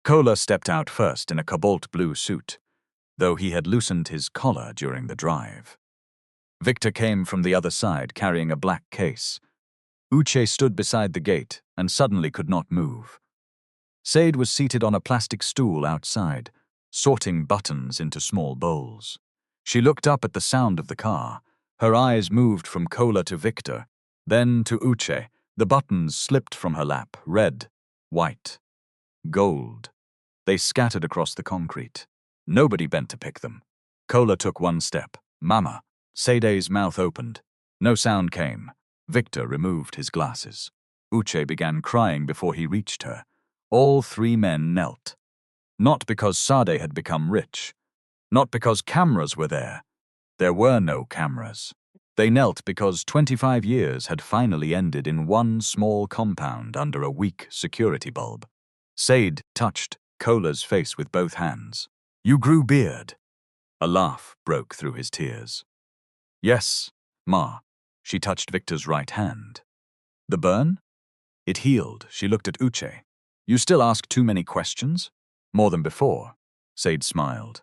Kola stepped out first in a cobalt blue suit, though he had loosened his collar during the drive. Victor came from the other side carrying a black case. Uche stood beside the gate and suddenly could not move. Sade was seated on a plastic stool outside, sorting buttons into small bowls. She looked up at the sound of the car. Her eyes moved from Kola to Victor, then to Uche. The buttons slipped from her lap, red, white, gold. They scattered across the concrete. Nobody bent to pick them. Kola took one step. Mama. Sade's mouth opened. No sound came. Victor removed his glasses. Uche began crying before he reached her. All three men knelt. Not because Sade had become rich. Not because cameras were there. There were no cameras. They knelt because 25 years had finally ended in one small compound under a weak security bulb. Sade touched Kola's face with both hands. You grew beard. A laugh broke through his tears. Yes, Ma. She touched Victor's right hand. The burn? It healed. She looked at Uche. You still ask too many questions? More than before. Sade smiled.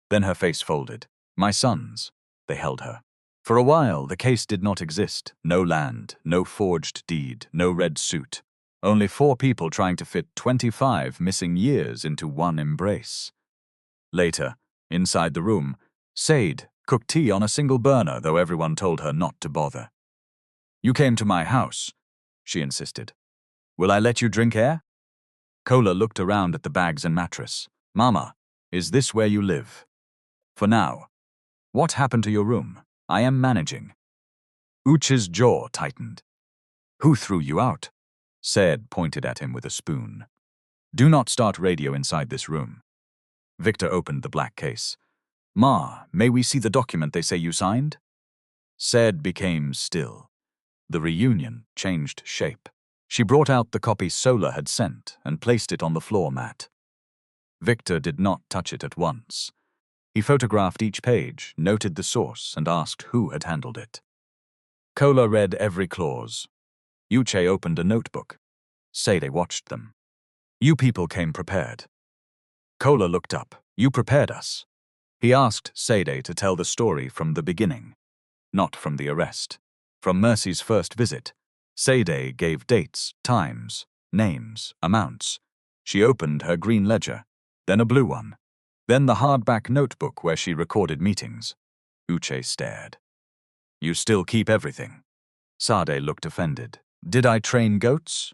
Then her face folded. My sons. They held her. For a while, the case did not exist. No land, no forged deed, no red suit. Only 4 people trying to fit 25 missing years into one embrace. Later, inside the room, Sade cooked tea on a single burner, though everyone told her not to bother. You came to my house, she insisted. Will I let you drink air? Kola looked around at the bags and mattress. Mama, is this where you live? For now. What happened to your room? I am managing. Uche's jaw tightened. Who threw you out? Sade pointed at him with a spoon. Do not start radio inside this room. Victor opened the black case. Ma, may we see the document they say you signed? Sade became still. The reunion changed shape. She brought out the copy Sola had sent and placed it on the floor mat. Victor did not touch it at once. He photographed each page, noted the source, and asked who had handled it. Kola read every clause. Uche opened a notebook. Sade watched them. You people came prepared. Kola looked up. You prepared us. He asked Sade to tell the story from the beginning, not from the arrest. From Mercy's first visit, Sade gave dates, times, names, amounts. She opened her green ledger, then a blue one, then the hardback notebook where she recorded meetings. Uche stared. You still keep everything. Sade looked offended. Did I train goats?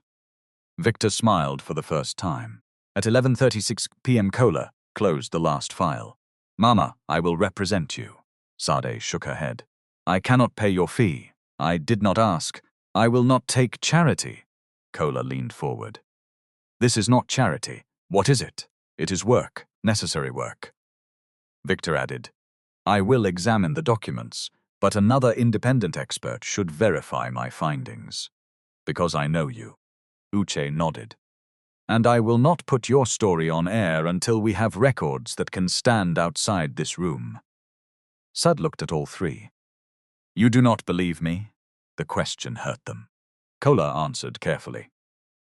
Victor smiled for the first time. At 11:36 p.m. Kola closed the last file. Mama, I will represent you. Sade shook her head. I cannot pay your fee. I did not ask. I will not take charity. Kola leaned forward. This is not charity. What is it? It is work, necessary work. Victor added, I will examine the documents, but another independent expert should verify my findings. Because I know you. Uche nodded. And I will not put your story on air until we have records that can stand outside this room. Sade looked at all three. You do not believe me? The question hurt them. Kola answered carefully.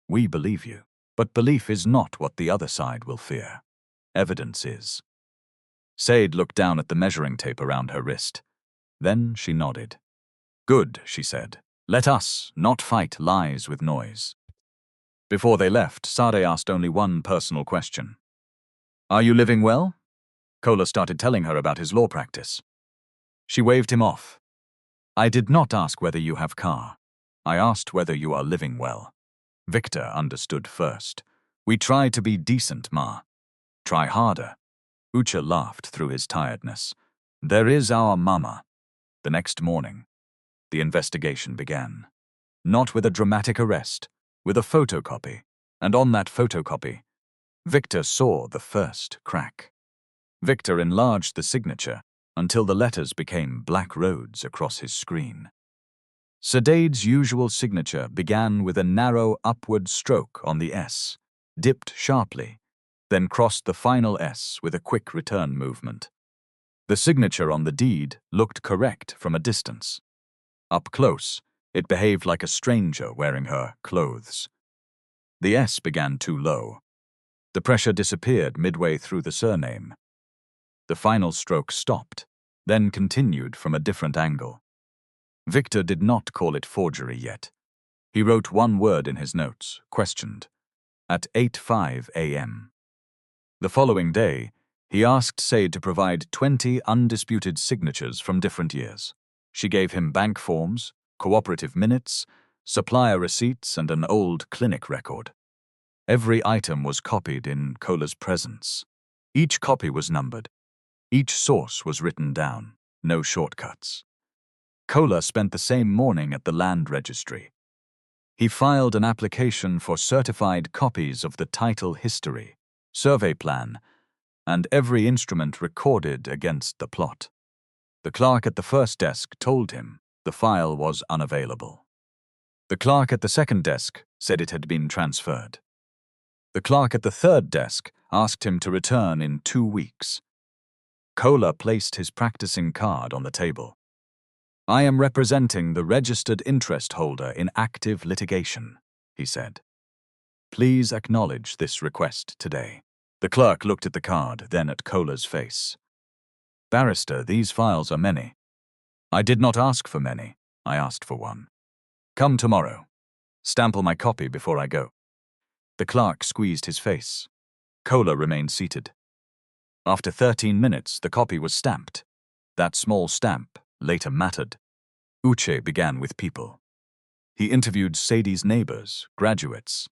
We believe you, but belief is not what the other side will fear. Evidence is. Sade looked down at the measuring tape around her wrist. Then she nodded. Good, she said. Let us not fight lies with noise. Before they left, Sade asked only one personal question. Are you living well? Kola started telling her about his law practice. She waved him off. I did not ask whether you have car. I asked whether you are living well. Victor understood first. We try to be decent, Ma. Try harder. Uche laughed through his tiredness. There is our mama. The next morning, the investigation began. Not with a dramatic arrest, with a photocopy. And on that photocopy, Victor saw the first crack. Victor enlarged the signature until the letters became black roads across his screen. Sade's usual signature began with a narrow upward stroke on the S, dipped sharply, then crossed the final S with a quick return movement. The signature on the deed looked correct from a distance. Up close, it behaved like a stranger wearing her clothes. The S began too low. The pressure disappeared midway through the surname. The final stroke stopped, then continued from a different angle. Victor did not call it forgery yet. He wrote one word in his notes, questioned, at 8:05 a.m. The following day, he asked Sade to provide 20 undisputed signatures from different years. She gave him bank forms, cooperative minutes, supplier receipts, and an old clinic record. Every item was copied in Kola's presence. Each copy was numbered. Each source was written down, no shortcuts. Kola spent the same morning at the land registry. He filed an application for certified copies of the title history, survey plan, and every instrument recorded against the plot. The clerk at the first desk told him the file was unavailable. The clerk at the second desk said it had been transferred. The clerk at the third desk asked him to return in 2 weeks. Kola placed his practicing card on the table. I am representing the registered interest holder in active litigation, he said. Please acknowledge this request today. The clerk looked at the card, then at Kola's face. Barrister, these files are many. I did not ask for many. I asked for one. Come tomorrow. Stample my copy before I go. The clerk squeezed his face. Kola remained seated. After 13 minutes, the copy was stamped. That small stamp later mattered. Uche began with people. He interviewed Sade's neighbors, graduates,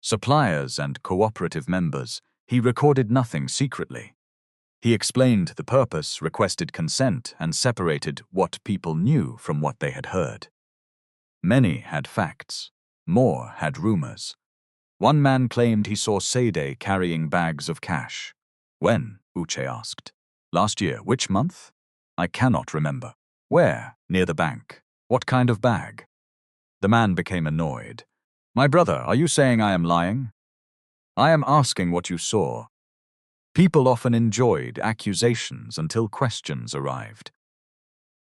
suppliers, and cooperative members. He recorded nothing secretly. He explained the purpose, requested consent, and separated what people knew from what they had heard. Many had facts. More had rumors. One man claimed he saw Sade carrying bags of cash. When? Uche asked. Last year. Which month? I cannot remember. Where? Near the bank. What kind of bag? The man became annoyed. My brother, are you saying I am lying? I am asking what you saw. People often enjoyed accusations until questions arrived.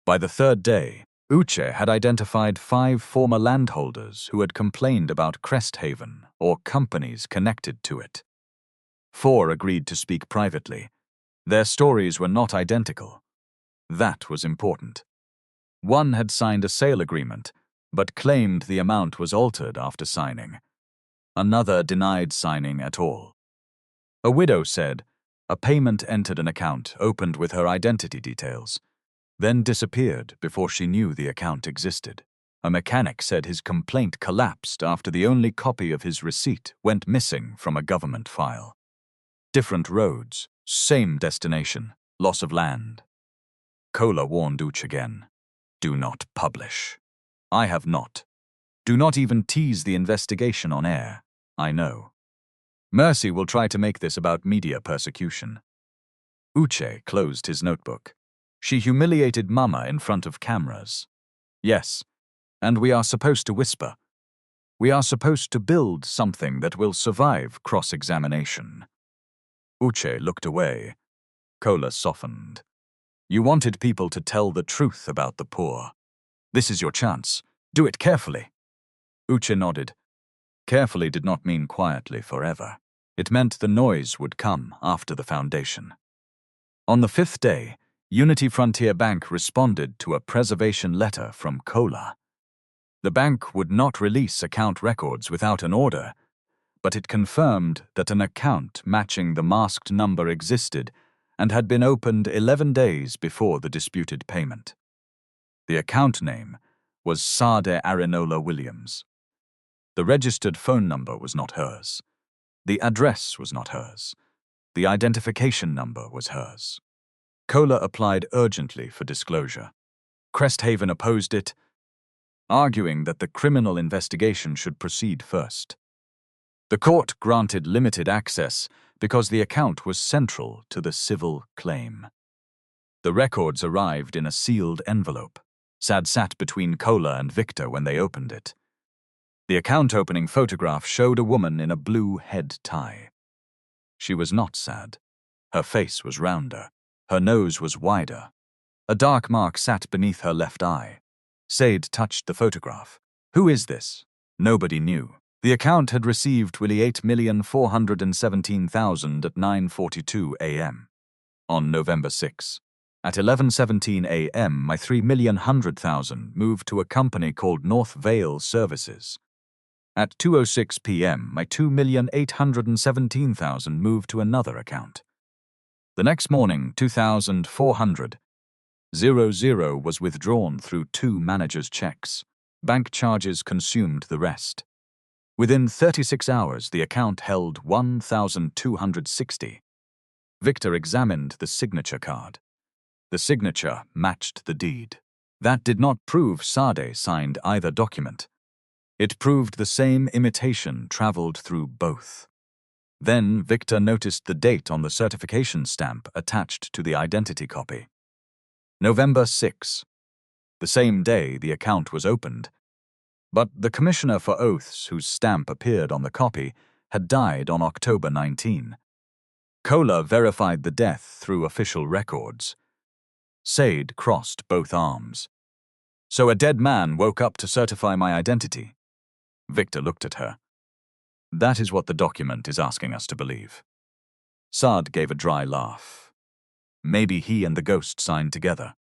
By the third day, Uche had identified 5 former landholders who had complained about Cresthaven or companies connected to it. 4 agreed to speak privately. Their stories were not identical. That was important. One had signed a sale agreement, but claimed the amount was altered after signing. Another denied signing at all. A widow said a payment entered an account opened with her identity details, then disappeared before she knew the account existed. A mechanic said his complaint collapsed after the only copy of his receipt went missing from a government file. Different roads, same destination, loss of land. Kola warned Uche again. Do not publish. I have not. Do not even tease the investigation on air. I know. Mercy will try to make this about media persecution. Uche closed his notebook. She humiliated Mama in front of cameras. Yes, and we are supposed to whisper. We are supposed to build something that will survive cross-examination. Uche looked away. Kola softened. You wanted people to tell the truth about the poor. This is your chance. Do it carefully. Uche nodded. Carefully did not mean quietly forever. It meant the noise would come after the foundation. On the 5th day, Unity Frontier Bank responded to a preservation letter from Kola. The bank would not release account records without an order, but it confirmed that an account matching the masked number existed and had been opened 11 days before the disputed payment. The account name was Sade Williams. The registered phone number was not hers. The address was not hers. The identification number was hers. Kola applied urgently for disclosure. Cresthaven opposed it, arguing that the criminal investigation should proceed first. The court granted limited access because the account was central to the civil claim. The records arrived in a sealed envelope. Sade sat between Kola and Victor when they opened it. The account opening photograph showed a woman in a blue head tie. She was not Sade. Her face was rounder. Her nose was wider. A dark mark sat beneath her left eye. Sade touched the photograph. Who is this? Nobody knew. The account had received $8,417,000 at 9:42 a.m. on November 6. At 11:17 a.m., my $3,100,000 moved to a company called North Vale Services. At 2:06 p.m., my $2,817,000 moved to another account. The next morning, $2,400 was withdrawn through 2 managers' checks. Bank charges consumed the rest. Within 36 hours, the account held $1,260. Victor examined the signature card. The signature matched the deed. That did not prove Sade signed either document. It proved the same imitation traveled through both. Then Victor noticed the date on the certification stamp attached to the identity copy. November 6. The same day the account was opened. But the Commissioner for Oaths, whose stamp appeared on the copy, had died on October 19. Kola verified the death through official records. Sade crossed both arms. So a dead man woke up to certify my identity. Victor looked at her. That is what the document is asking us to believe. Sade gave a dry laugh. Maybe he and the ghost signed together.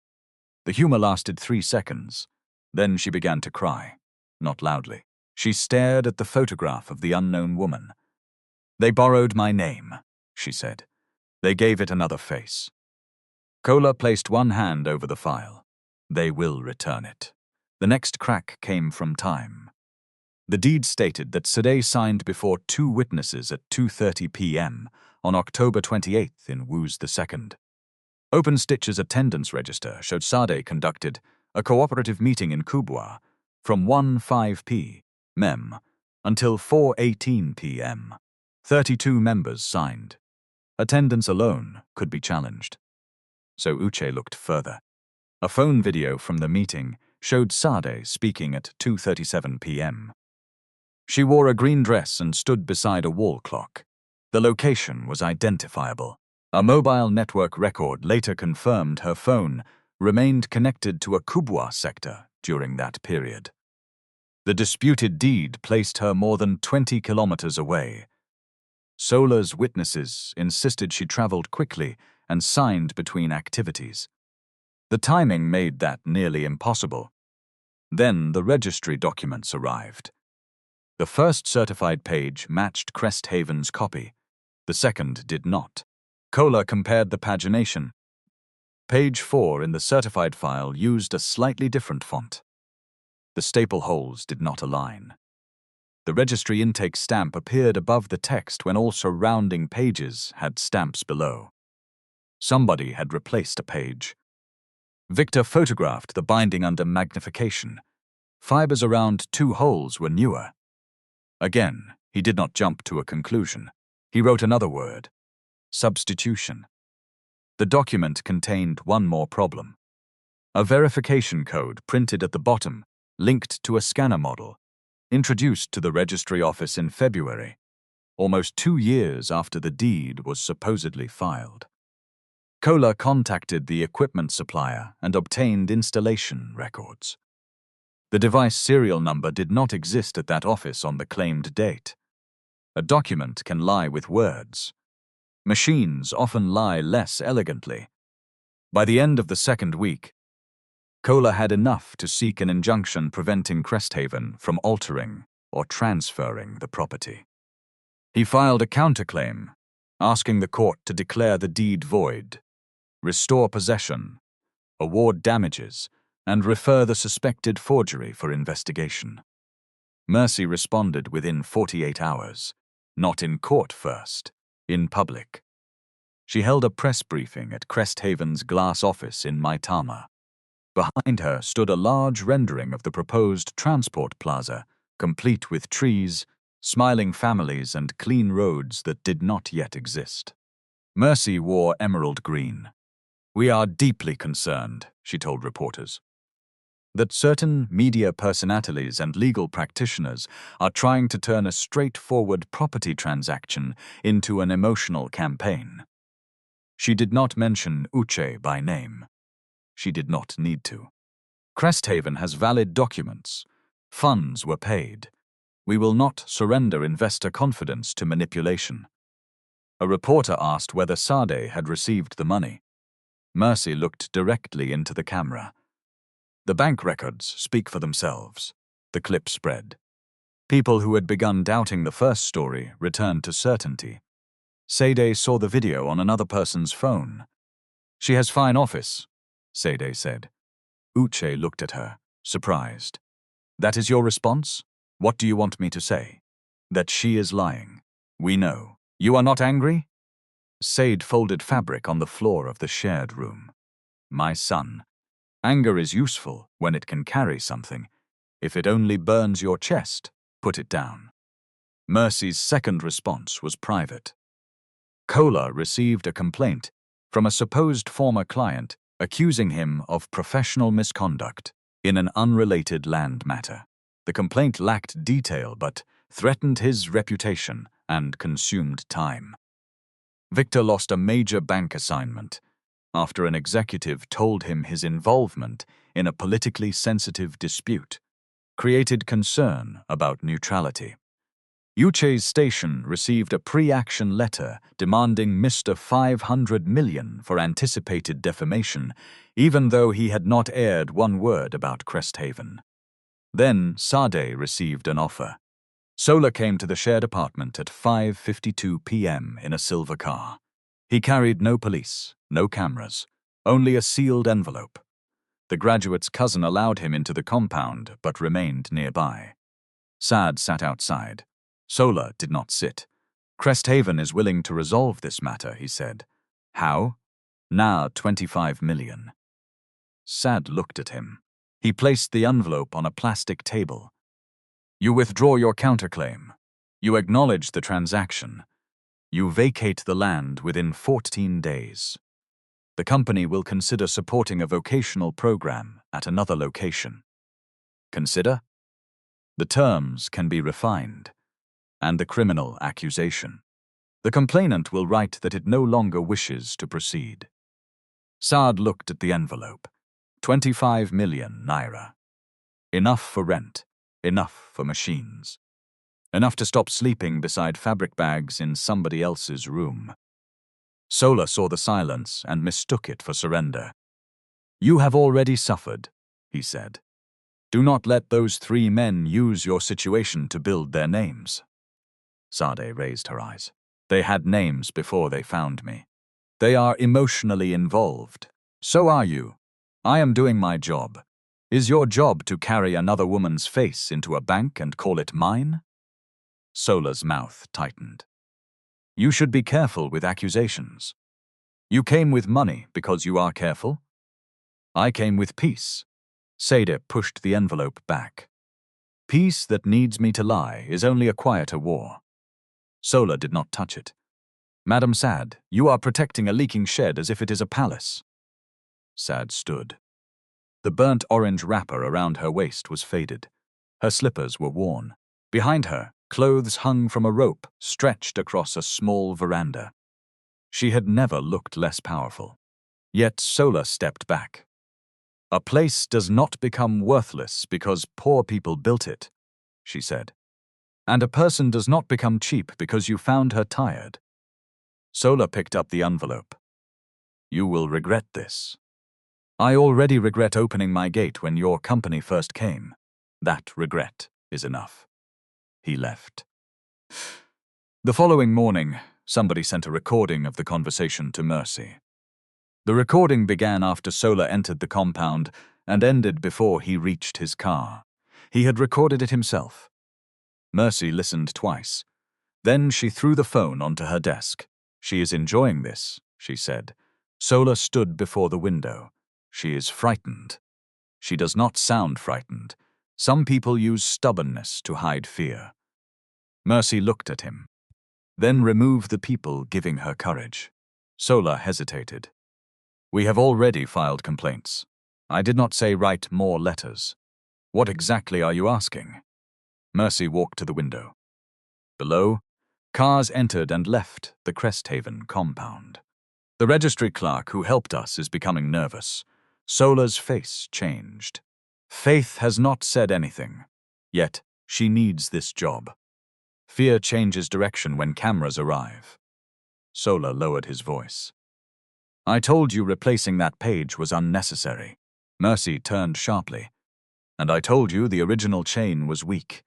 The humor lasted 3 seconds. Then she began to cry, not loudly. She stared at the photograph of the unknown woman. They borrowed my name, she said. They gave it another face. Kola placed one hand over the file. They will return it. The next crack came from time. The deed stated that Sade signed before 2 witnesses at 2:30 p.m. on October 28th in Woos II. Open Stitch's attendance register showed Sade conducted a cooperative meeting in Kubwa from 1:05 p.m. until 4:18 p.m. 32 members signed. Attendance alone could be challenged. So Uche looked further. A phone video from the meeting showed Sade speaking at 2:37 p.m. She wore a green dress and stood beside a wall clock. The location was identifiable. A mobile network record later confirmed her phone remained connected to a Kubwa sector during that period. The disputed deed placed her more than 20 kilometers away. Sola's witnesses insisted she traveled quickly and signed between activities. The timing made that nearly impossible. Then the registry documents arrived. The first certified page matched Cresthaven's copy. The second did not. Kola compared the pagination. Page 4 in the certified file used a slightly different font. The staple holes did not align. The registry intake stamp appeared above the text when all surrounding pages had stamps below. Somebody had replaced a page. Victor photographed the binding under magnification. Fibers around 2 holes were newer. Again, he did not jump to a conclusion. He wrote another word: substitution. The document contained one more problem. A verification code printed at the bottom, linked to a scanner model. introduced to the registry office in February, almost 2 years after the deed was supposedly filed. Kola contacted the equipment supplier and obtained installation records. The device serial number did not exist at that office on the claimed date. A document can lie with words. Machines often lie less elegantly. By the end of the second week, Kola had enough to seek an injunction preventing Cresthaven from altering or transferring the property. He filed a counterclaim, asking the court to declare the deed void, restore possession, award damages, and refer the suspected forgery for investigation. Mercy responded within 48 hours, not in court first, in public. She held a press briefing at Cresthaven's glass office in Maitama. Behind her stood a large rendering of the proposed transport plaza, complete with trees, smiling families, and clean roads that did not yet exist. Mercy wore emerald green. "We are deeply concerned," she told reporters, "that certain media personalities and legal practitioners are trying to turn a straightforward property transaction into an emotional campaign." She did not mention Uche by name. She did not need to. "Cresthaven has valid documents. Funds were paid. We will not surrender investor confidence to manipulation." A reporter asked whether Sade had received the money. Mercy looked directly into the camera. "The bank records speak for themselves." The clip spread. People who had begun doubting the first story returned to certainty. Sade saw the video on another person's phone. "She has fine office," Sade said. Uche looked at her, surprised. "That is your response? What do you want me to say?" "That she is lying. We know. You are not angry?" Sade folded fabric on the floor of the shared room. "My son, anger is useful when it can carry something. If it only burns your chest, put it down." Mercy's second response was private. Kola received a complaint from a supposed former client accusing him of professional misconduct in an unrelated land matter. The complaint lacked detail but threatened his reputation and consumed time. Victor lost a major bank assignment after an executive told him his involvement in a politically sensitive dispute created concern about neutrality. Uche's station received a pre-action letter demanding Mr. 500 million for anticipated defamation, even though he had not aired one word about Cresthaven. Then Sade received an offer. Sola came to the shared apartment at 5:52 p.m. in a silver car. He carried no police, no cameras, only a sealed envelope. The graduate's cousin allowed him into the compound but remained nearby. Sade sat outside. Sola did not sit. "Cresthaven is willing to resolve this matter," he said. "How?" "Now 25 million. Sade looked at him. He placed the envelope on a plastic table. "You withdraw your counterclaim. You acknowledge the transaction. You vacate the land within 14 days. The company will consider supporting a vocational program at another location." "Consider?" "The terms can be refined. And the criminal accusation. The complainant will write that it no longer wishes to proceed." Sade looked at the envelope. 25 million naira. Enough for rent, enough for machines. Enough to stop sleeping beside fabric bags in somebody else's room. Sola saw the silence and mistook it for surrender. "You have already suffered," he said. "Do not let those 3 men use your situation to build their names." Sade raised her eyes. "They had names before they found me. They are emotionally involved. So are you. I am doing my job. Is your job to carry another woman's face into a bank and call it mine?" Sola's mouth tightened. "You should be careful with accusations. You came with money because you are careful. I came with peace." Sade pushed the envelope back. "Peace that needs me to lie is only a quieter war." Sola did not touch it. "Madam Sade, you are protecting a leaking shed as if it is a palace." Sade stood. The burnt orange wrapper around her waist was faded. Her slippers were worn. Behind her, clothes hung from a rope stretched across a small veranda. She had never looked less powerful. Yet Sola stepped back. "A place does not become worthless because poor people built it," she said. "And a person does not become cheap because you found her tired." Sola picked up the envelope. "You will regret this. I already regret opening my gate when your company first came. That regret is enough." He left. The following morning, somebody sent a recording of the conversation to Mercy. The recording began after Sola entered the compound and ended before he reached his car. He had recorded it himself. Mercy listened twice. Then she threw the phone onto her desk. "She is enjoying this," she said. Sola stood before the window. "She is frightened." "She does not sound frightened. Some people use stubbornness to hide fear." Mercy looked at him. "Then remove the people giving her courage." Sola hesitated. "We have already filed complaints. I did not say write more letters." "What exactly are you asking?" Mercy walked to the window. Below, cars entered and left the Cresthaven compound. "The registry clerk who helped us is becoming nervous." Sola's face changed. "Faith has not said anything. Yet, she needs this job. Fear changes direction when cameras arrive." Sola lowered his voice. "I told you replacing that page was unnecessary." Mercy turned sharply. "And I told you the original chain was weak.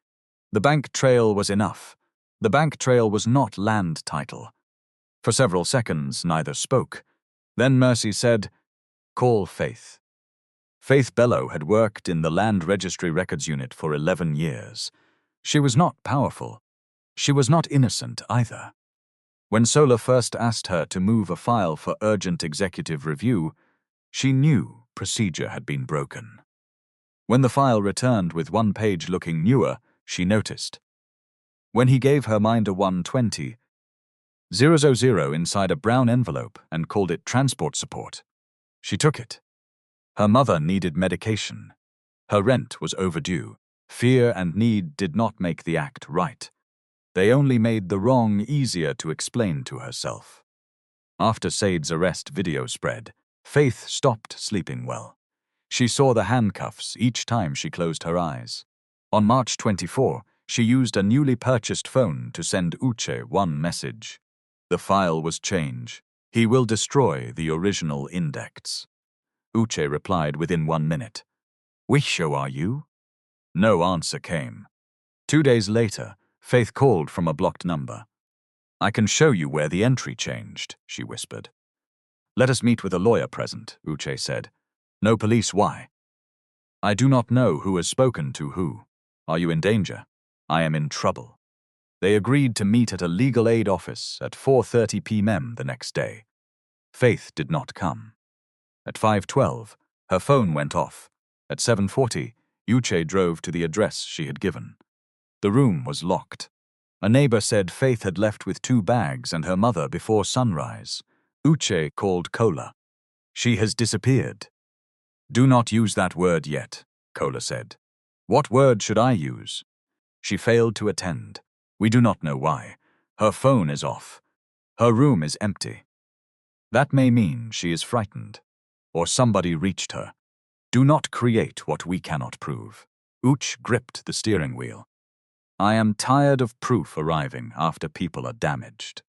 The bank trail was enough. The bank trail was not land title." For several seconds, neither spoke. Then Mercy said, "Call Faith." Faith Bellow had worked in the Land Registry Records Unit for 11 years. She was not powerful. She was not innocent either. When Sola first asked her to move a file for urgent executive review, she knew procedure had been broken. When the file returned with one page looking newer, she noticed. When he gave her Minder 120,000 inside a brown envelope and called it transport support, she took it. Her mother needed medication. Her rent was overdue. Fear and need did not make the act right. They only made the wrong easier to explain to herself. After Sade's arrest video spread, Faith stopped sleeping well. She saw the handcuffs each time she closed her eyes. On March 24, she used a newly purchased phone to send Uche one message. The file was changed. "He will destroy the original index." Uche replied within 1 minute. "Which show are you?" No answer came. 2 days later, Faith called from a blocked number. "I can show you where the entry changed," she whispered. "Let us meet with a lawyer present," Uche said. "No police, why?" "I do not know who has spoken to who. Are you in danger?" "I am in trouble." They agreed to meet at a legal aid office at 4:30 p.m. the next day. Faith did not come. At 5:12, her phone went off. At 7:40, Uche drove to the address she had given. The room was locked. A neighbor said Faith had left with 2 bags and her mother before sunrise. Uche called Kola. "She has disappeared." "Do not use that word yet," Kola said. "What word should I use?" "She failed to attend. We do not know why. Her phone is off. Her room is empty. That may mean she is frightened. Or somebody reached her. Do not create what we cannot prove." Uche gripped the steering wheel. "I am tired of proof arriving after people are damaged."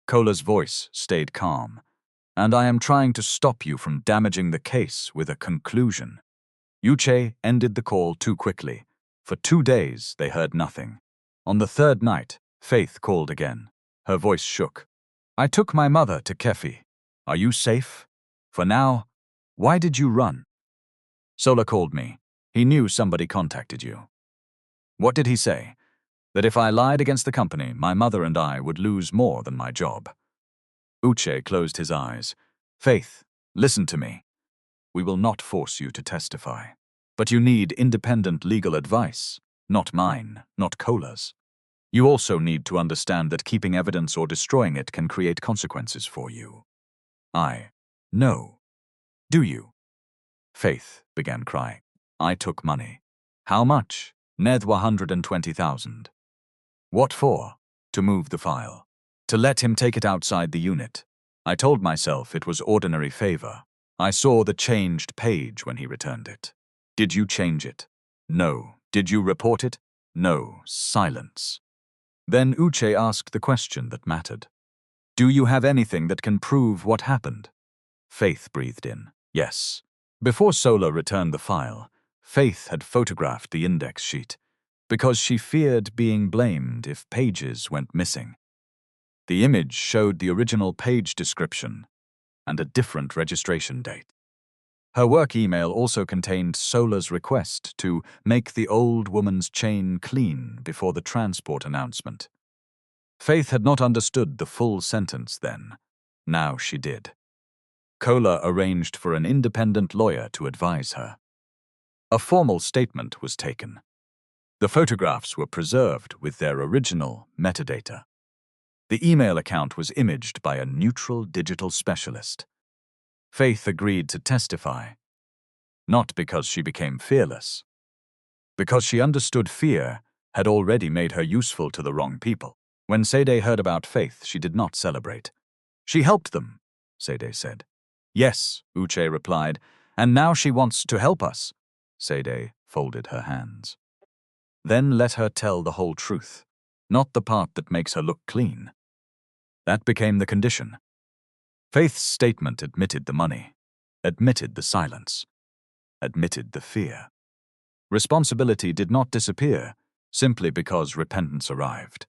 Kola's voice stayed calm. "And I am trying to stop you from damaging the case with a conclusion." Uche ended the call too quickly. For 2 days, they heard nothing. On the 3rd night, Faith called again. Her voice shook. "I took my mother to Kefi. Are you safe? For now, why did you run?" "Sola called me. He knew somebody contacted you." "What did he say?" "That if I lied against the company, my mother and I would lose more than my job." Uche closed his eyes. "Faith, listen to me. We will not force you to testify. But you need independent legal advice, not mine, not Kola's. You also need to understand that keeping evidence or destroying it can create consequences for you." "I know. Do you?" Faith began crying. "I took money." "How much?" Neth 120,000. What for? To move the file. To let him take it outside the unit. I told myself it was ordinary favor. I saw the changed page when he returned it. Did you change it? No. Did you report it? No. Silence. Then Uche asked the question that mattered. Do you have anything that can prove what happened? Faith breathed in. Yes. Before Sola returned the file, Faith had photographed the index sheet because she feared being blamed if pages went missing. The image showed the original page description and a different registration date. Her work email also contained Sola's request to make the old woman's chain clean before the transport announcement. Faith had not understood the full sentence then. Now she did. Kola arranged for an independent lawyer to advise her. A formal statement was taken. The photographs were preserved with their original metadata. The email account was imaged by a neutral digital specialist. Faith agreed to testify, not because she became fearless, because she understood fear had already made her useful to the wrong people. When Sade heard about Faith, she did not celebrate. She helped them, Sade said. Yes, Uche replied, and now she wants to help us. Sade folded her hands. Then let her tell the whole truth, not the part that makes her look clean. That became the condition. Faith's statement admitted the money, admitted the silence, admitted the fear. Responsibility did not disappear simply because repentance arrived.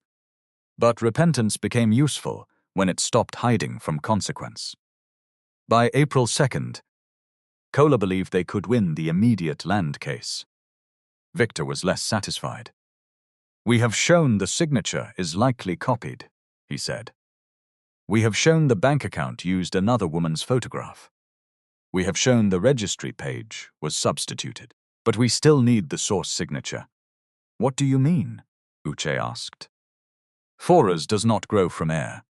But repentance became useful when it stopped hiding from consequence. By April 2nd, Kola believed they could win the immediate land case. Victor was less satisfied. We have shown the signature is likely copied, he said. We have shown the bank account used another woman's photograph. We have shown the registry page was substituted. But we still need the source signature. What do you mean? Uche asked. Foras does not grow from air.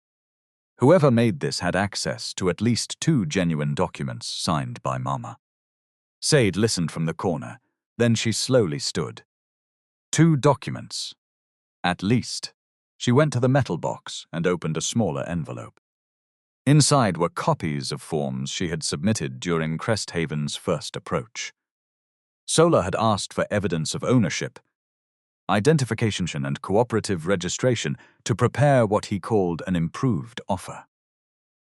Whoever made this had access to at least 2 genuine documents signed by Mama. Sade listened from the corner, then she slowly stood. 2 documents. At least. She went to the metal box and opened a smaller envelope. Inside were copies of forms she had submitted during Cresthaven's first approach. Sola had asked for evidence of ownership, identification and cooperative registration to prepare what he called an improved offer.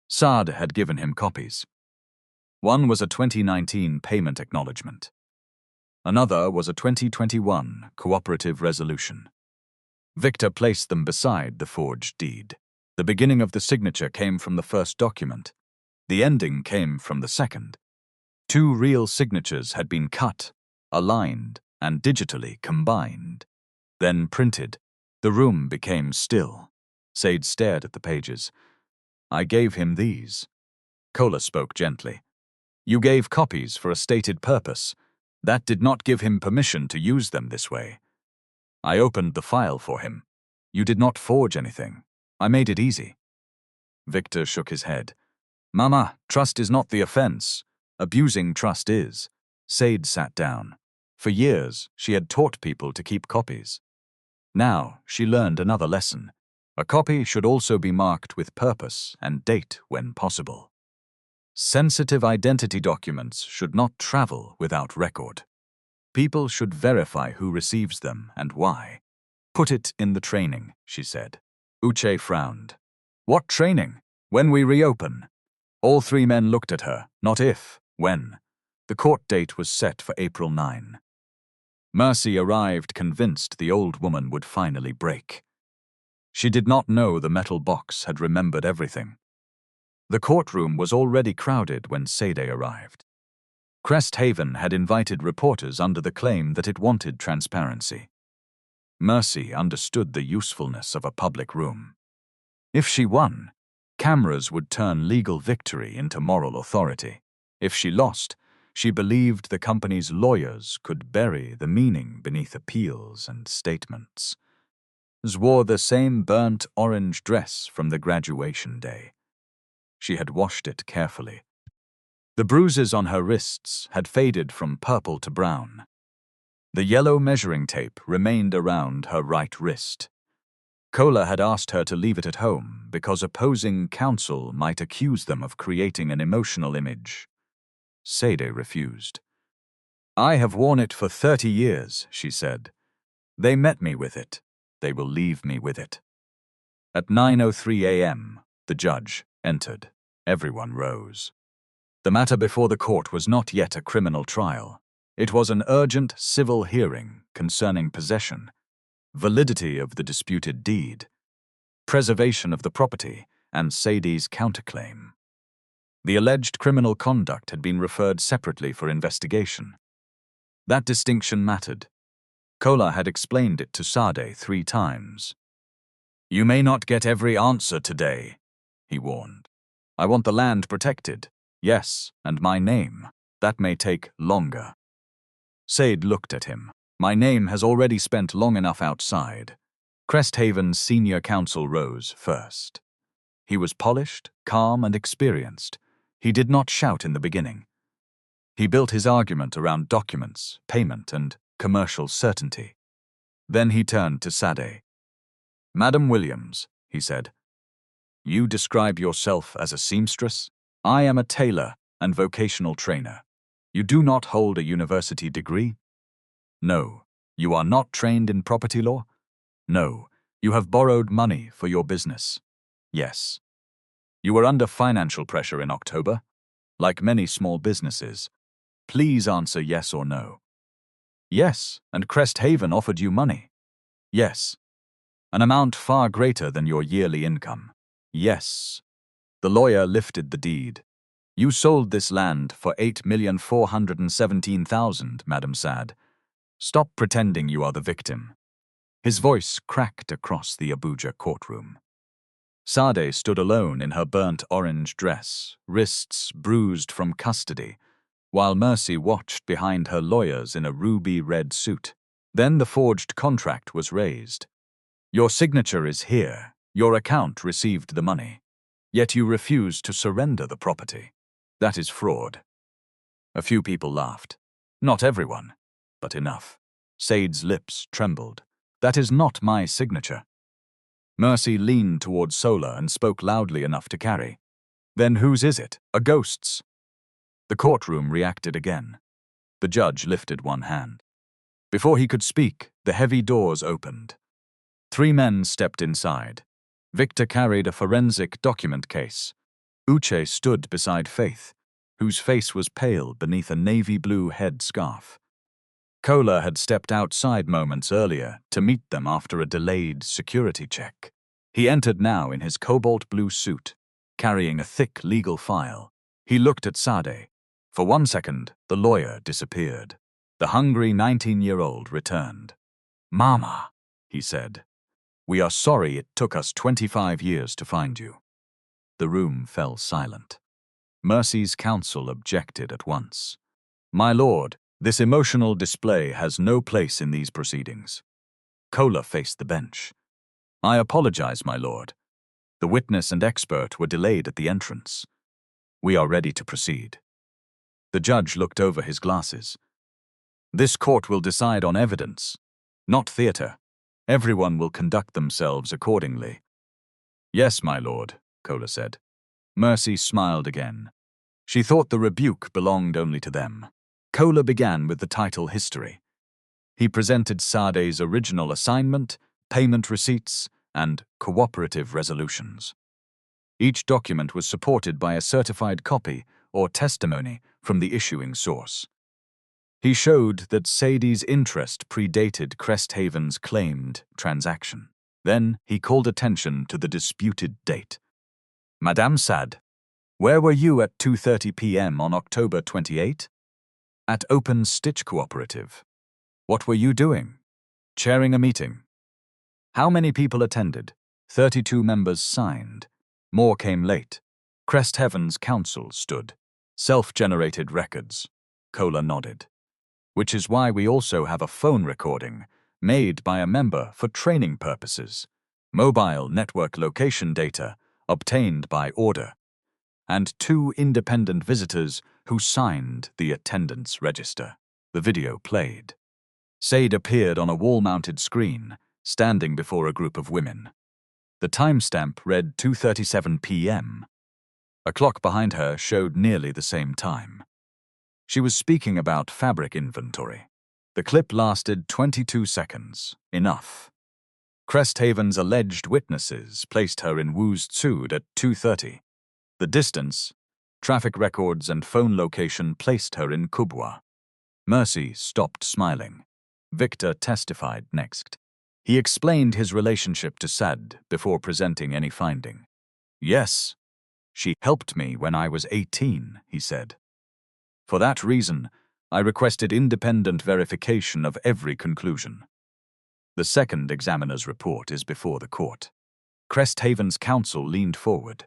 Sade had given him copies. One was a 2019 payment acknowledgement. Another was a 2021 cooperative resolution. Victor placed them beside the forged deed. The beginning of the signature came from the first document. The ending came from the second. 2 real signatures had been cut, aligned, and digitally combined. Then printed. The room became still. Sade stared at the pages. I gave him these. Kola spoke gently. You gave copies for a stated purpose. That did not give him permission to use them this way. I opened the file for him. You did not forge anything. I made it easy. Victor shook his head. Mama, trust is not the offense. Abusing trust is. Sade sat down. For years, she had taught people to keep copies. Now, she learned another lesson. A copy should also be marked with purpose and date when possible. Sensitive identity documents should not travel without record. People should verify who receives them and why. Put it in the training, she said. Uche frowned. What training? When we reopen. All 3 men looked at her, not if, when. The court date was set for April 9. Mercy arrived convinced the old woman would finally break. She did not know the metal box had remembered everything. The courtroom was already crowded when Sade arrived. Cresthaven had invited reporters under the claim that it wanted transparency. Mercy understood the usefulness of a public room. If she won, cameras would turn legal victory into moral authority. If she lost, she believed the company's lawyers could bury the meaning beneath appeals and statements. She wore the same burnt orange dress from the graduation day. She had washed it carefully. The bruises on her wrists had faded from purple to brown. The yellow measuring tape remained around her right wrist. Kola had asked her to leave it at home because opposing counsel might accuse them of creating an emotional image. Sade refused. "I have worn it for 30 years, she said. They met me with it. They will leave me with it." At 9:03 a.m., the judge entered. Everyone rose. The matter before the court was not yet a criminal trial. It was an urgent civil hearing concerning possession, validity of the disputed deed, preservation of the property, and Sade's counterclaim. The alleged criminal conduct had been referred separately for investigation. That distinction mattered. Kola had explained it to Sade 3 times. "You may not get every answer today," he warned. "I want the land protected. Yes, and my name. That may take longer." Sade looked at him. "My name has already spent long enough outside." Cresthaven's senior counsel rose first. He was polished, calm, and experienced. He did not shout in the beginning. He built his argument around documents, payment, and commercial certainty. Then he turned to Sade. "Madam Williams," he said, "you describe yourself as a seamstress. I am a tailor and vocational trainer. You do not hold a university degree? No. You are not trained in property law? No. You have borrowed money for your business? Yes. You were under financial pressure in October, like many small businesses. Please answer yes or no." "Yes, and Cresthaven offered you money." "Yes. An amount far greater than your yearly income." "Yes." The lawyer lifted the deed. "You sold this land for 8,417,000, Madam Sade. Stop pretending you are the victim." His voice cracked across the Abuja courtroom. Sade stood alone in her burnt orange dress, wrists bruised from custody, while Mercy watched behind her lawyers in a ruby-red suit. Then the forged contract was raised. "Your signature is here. Your account received the money. Yet you refuse to surrender the property. That is fraud." A few people laughed. Not everyone, but enough. Sade's lips trembled. "That is not my signature." Mercy leaned toward Sola and spoke loudly enough to carry. "Then whose is it? A ghost's?" The courtroom reacted again. The judge lifted one hand. Before he could speak, the heavy doors opened. 3 men stepped inside. Victor carried a forensic document case. Uche stood beside Faith, whose face was pale beneath a navy blue head scarf. Kola had stepped outside moments earlier to meet them after a delayed security check. He entered now in his cobalt blue suit, carrying a thick legal file. He looked at Sade. For 1 second, the lawyer disappeared. The hungry 19-year-old returned. "Mama," he said, "we are sorry it took us 25 years to find you." The room fell silent. Mercy's counsel objected at once. "My lord, this emotional display has no place in these proceedings." Kola faced the bench. "I apologize, my lord. The witness and expert were delayed at the entrance. We are ready to proceed." The judge looked over his glasses. "This court will decide on evidence, not theater. Everyone will conduct themselves accordingly." "Yes, my lord," Kola said. Mercy smiled again. She thought the rebuke belonged only to them. Kola began with the title history. He presented Sade's original assignment, payment receipts, and cooperative resolutions. Each document was supported by a certified copy or testimony from the issuing source. He showed that Sade's interest predated Cresthaven's claimed transaction. Then he called attention to the disputed date. "Madame Sade, where were you at 2:30 p.m. on October 28? "At Open Stitch Cooperative." "What were you doing?" "Chairing a meeting." "How many people attended?" 32 members signed. More came late. Cresthaven's counsel stood. "Self-generated records." Kola nodded. "Which is why we also have a phone recording made by a member for training purposes, mobile network location data obtained by order, and 2 independent visitors who signed the attendance register." The video played. Sade appeared on a wall-mounted screen, standing before a group of women. The timestamp read 2:37 p.m. A clock behind her showed nearly the same time. She was speaking about fabric inventory. The clip lasted 22 seconds. Enough. Cresthaven's alleged witnesses placed her in Woostsud at 2:30. The distance, traffic records and phone location placed her in Kubwa. Mercy stopped smiling. Victor testified next. He explained his relationship to Sade before presenting any finding. Yes, she helped me when I was 18, he said. For that reason, I requested independent verification of every conclusion. The second examiner's report is before the court. Cresthaven's counsel leaned forward.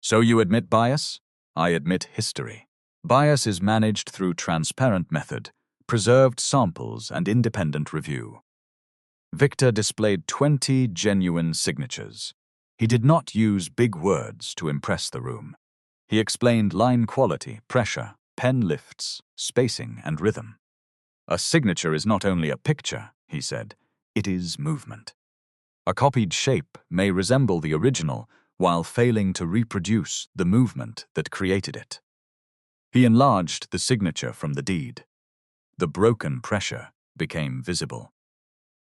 So you admit bias? I admit history. Bias is managed through transparent method, preserved samples, and independent review. Victor displayed 20 genuine signatures. He did not use big words to impress the room. He explained line quality, pressure, pen lifts, spacing, and rhythm. A signature is not only a picture, he said, it is movement. A copied shape may resemble the original while failing to reproduce the movement that created it. He enlarged the signature from the deed. The broken pressure became visible.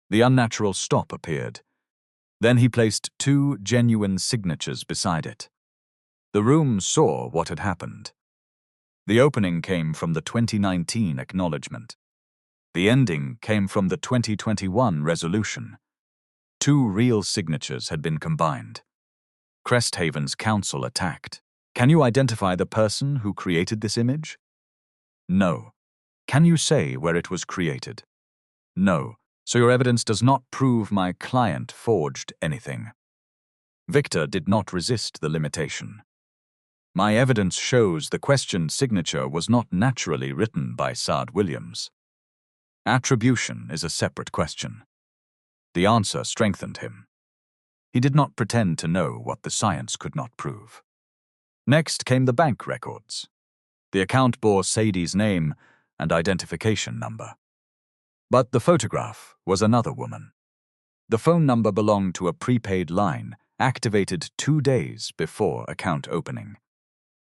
The unnatural stop appeared. Then he placed 2 genuine signatures beside it. The room saw what had happened. The opening came from the 2019 acknowledgement. The ending came from the 2021 resolution. 2 real signatures had been combined. Cresthaven's counsel attacked. Can you identify the person who created this image? No. Can you say where it was created? No. So your evidence does not prove my client forged anything. Victor did not resist the limitation. My evidence shows the questioned signature was not naturally written by Sade Williams. Attribution is a separate question. The answer strengthened him. He did not pretend to know what the science could not prove. Next came the bank records. The account bore Sade's name and identification number. But the photograph was another woman. The phone number belonged to a prepaid line activated 2 days before account opening.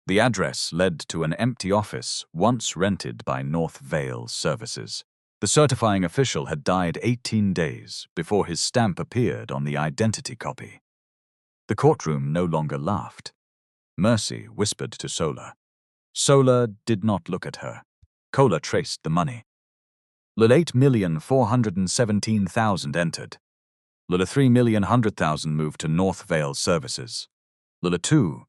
The address led to an empty office once rented by North Vale Services. The certifying official had died 18 days before his stamp appeared on the identity copy. The courtroom no longer laughed. Mercy whispered to Sola. Sola did not look at her. Kola traced the money. Lil 8,417,000 entered. Lil 3,100,000 moved to North Vale Services. Lil 2,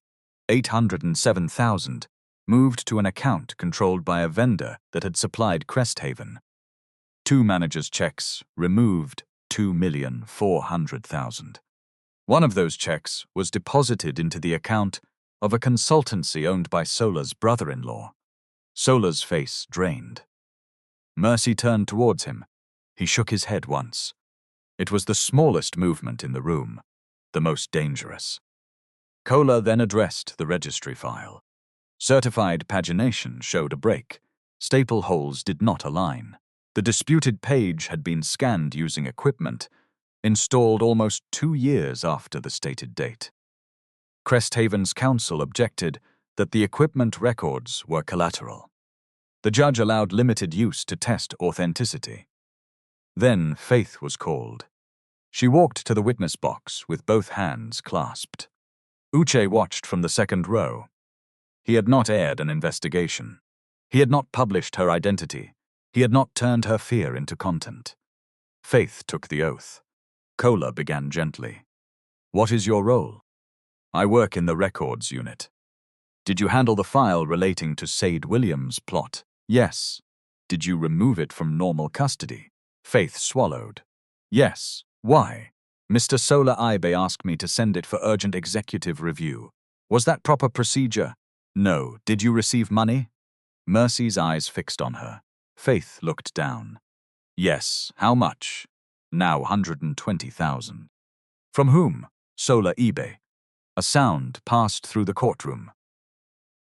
807,000 moved to an account controlled by a vendor that had supplied Cresthaven. 2 managers' checks removed 2,400,000. One of those checks was deposited into the account of a consultancy owned by Sola's brother-in-law. Sola's face drained. Mercy turned towards him. He shook his head once. It was the smallest movement in the room, the most dangerous. Kola then addressed the registry file. Certified pagination showed a break. Staple holes did not align. The disputed page had been scanned using equipment, installed almost 2 years after the stated date. Cresthaven's counsel objected that the equipment records were collateral. The judge allowed limited use to test authenticity. Then Faith was called. She walked to the witness box with both hands clasped. Uche watched from the second row. He had not aired an investigation. He had not published her identity. He had not turned her fear into content. Faith took the oath. Kola began gently. What is your role? I work in the records unit. Did you handle the file relating to Sade Williams' plot? Yes. Did you remove it from normal custody? Faith swallowed. Yes. Why? Mr. Sola Ibe asked me to send it for urgent executive review. Was that proper procedure? No. Did you receive money? Mercy's eyes fixed on her. Faith looked down. Yes. How much? Now 120,000. From whom? Sola Ibe. A sound passed through the courtroom.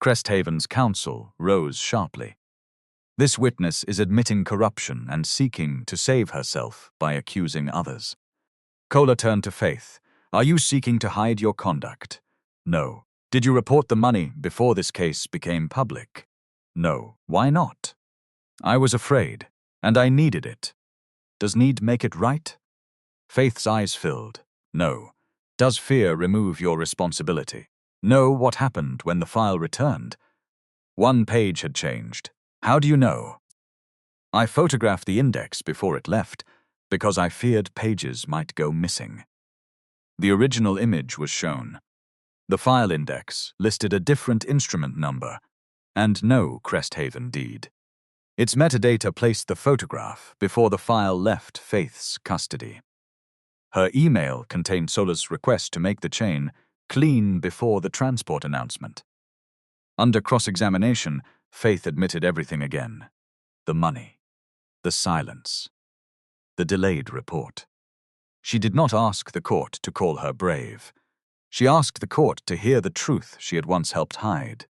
Cresthaven's counsel rose sharply. This witness is admitting corruption and seeking to save herself by accusing others. Kola turned to Faith. Are you seeking to hide your conduct? No. Did you report the money before this case became public? No. Why not? I was afraid, and I needed it. Does need make it right? Faith's eyes filled. No. Does fear remove your responsibility? No. What happened when the file returned? One page had changed. How do you know? I photographed the index before it left, because I feared pages might go missing. The original image was shown. The file index listed a different instrument number, and no Cresthaven deed. Its metadata placed the photograph before the file left Faith's custody. Her email contained Sola's request to make the chain clean before the transport announcement. Under cross-examination, Faith admitted everything again. The money, the silence, the delayed report. She did not ask the court to call her brave. She asked the court to hear the truth she had once helped hide.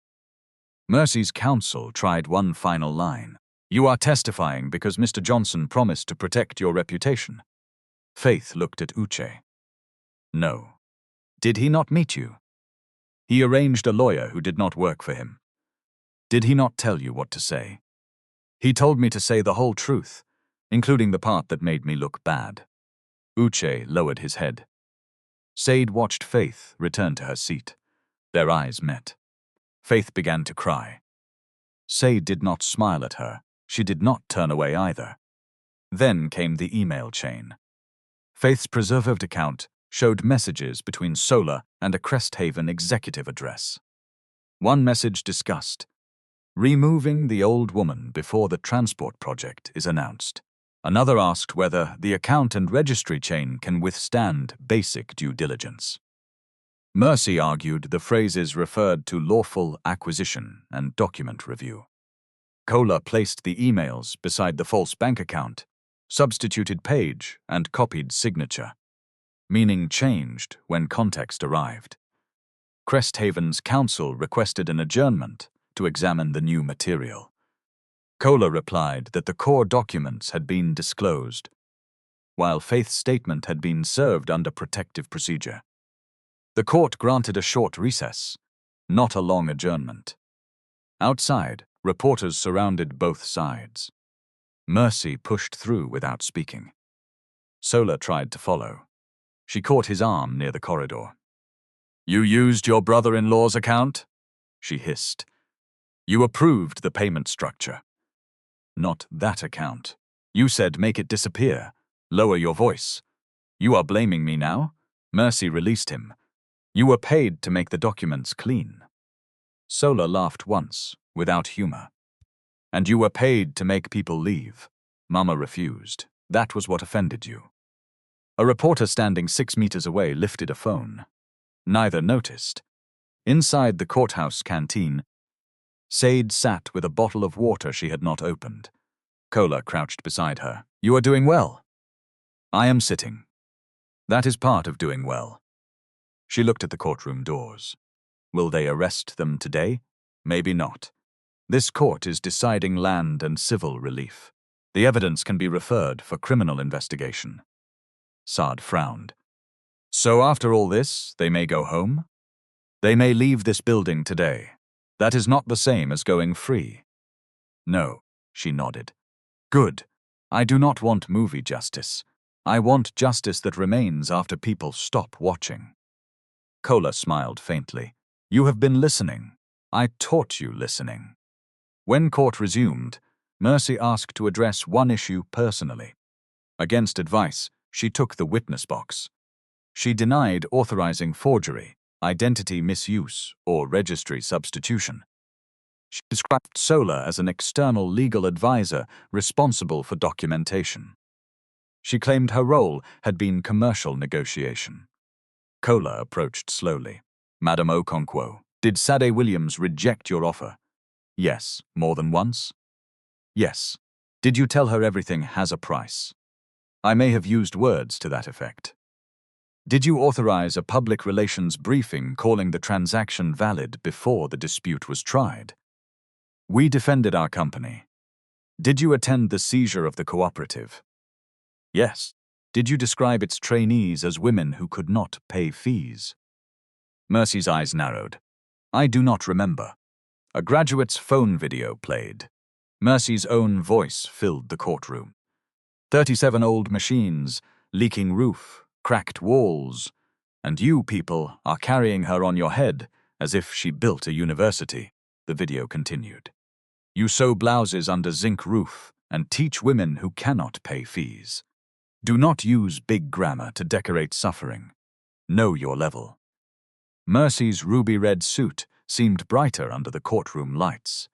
Mercy's counsel tried one final line. You are testifying because Mr. Johnson promised to protect your reputation. Faith looked at Uche. No. Did he not meet you? He arranged a lawyer who did not work for him. Did he not tell you what to say? He told me to say the whole truth, including the part that made me look bad. Uche lowered his head. Sade watched Faith return to her seat. Their eyes met. Faith began to cry. Sade did not smile at her. She did not turn away either. Then came the email chain. Faith's preserved account showed messages between Sola and a Cresthaven executive address. One message discussed removing the old woman before the transport project is announced. Another asked whether the account and registry chain can withstand basic due diligence. Mercy argued the phrases referred to lawful acquisition and document review. Kola placed the emails beside the false bank account, substituted page, and copied signature. Meaning changed when context arrived. Cresthaven's counsel requested an adjournment to examine the new material. Kola replied that the core documents had been disclosed, while Faith's statement had been served under protective procedure. The court granted a short recess, not a long adjournment. Outside, reporters surrounded both sides. Mercy pushed through without speaking. Sola tried to follow. She caught his arm near the corridor. You used your brother-in-law's account? She hissed. You approved the payment structure. Not that account. You said make it disappear. Lower your voice. You are blaming me now? Mercy released him. You were paid to make the documents clean. Sola laughed once, without humor. And you were paid to make people leave. Mama refused. That was what offended you. A reporter standing 6 meters away lifted a phone. Neither noticed. Inside the courthouse canteen, Sade sat with a bottle of water she had not opened. Kola crouched beside her. You are doing well. I am sitting. That is part of doing well. She looked at the courtroom doors. Will they arrest them today? Maybe not. This court is deciding land and civil relief. The evidence can be referred for criminal investigation. Sade frowned. So after all this, they may go home? They may leave this building today. That is not the same as going free. No, she nodded. Good. I do not want movie justice. I want justice that remains after people stop watching. Kola smiled faintly. You have been listening. I taught you listening. When court resumed, Mercy asked to address one issue personally. Against advice, she took the witness box. She denied authorizing forgery, identity misuse, or registry substitution. She described Sola as an external legal advisor responsible for documentation. She claimed her role had been commercial negotiation. Kola approached slowly. Madam Okonkwo, did Sade Williams reject your offer? Yes. More than once? Yes. Did you tell her everything has a price? I may have used words to that effect. Did you authorize a public relations briefing calling the transaction valid before the dispute was tried? We defended our company. Did you attend the seizure of the cooperative? Yes. Did you describe its trainees as women who could not pay fees? Mercy's eyes narrowed. I do not remember. A graduate's phone video played. Mercy's own voice filled the courtroom. 37 old machines, leaking roof, cracked walls, and you people are carrying her on your head as if she built a university, the video continued. You sew blouses under zinc roof and teach women who cannot pay fees. Do not use big grammar to decorate suffering. Know your level. Mercy's ruby-red suit seemed brighter under the courtroom lights.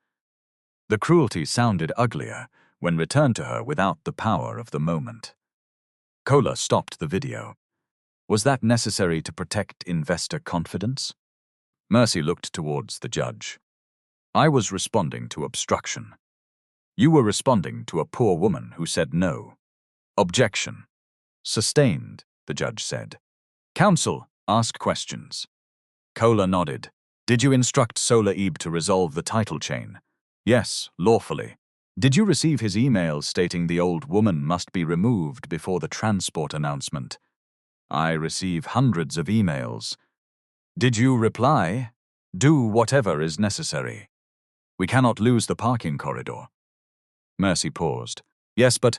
The cruelty sounded uglier when returned to her without the power of the moment. Kola stopped the video. Was that necessary to protect investor confidence? Mercy looked towards the judge. I was responding to obstruction. You were responding to a poor woman who said no. Objection. Sustained, the judge said. Counsel, ask questions. Kola nodded. Did you instruct Sola Ebe to resolve the title chain? Yes, lawfully. Did you receive his email stating the old woman must be removed before the transport announcement? I receive hundreds of emails. Did you reply? Do whatever is necessary. We cannot lose the parking corridor. Mercy paused. Yes, but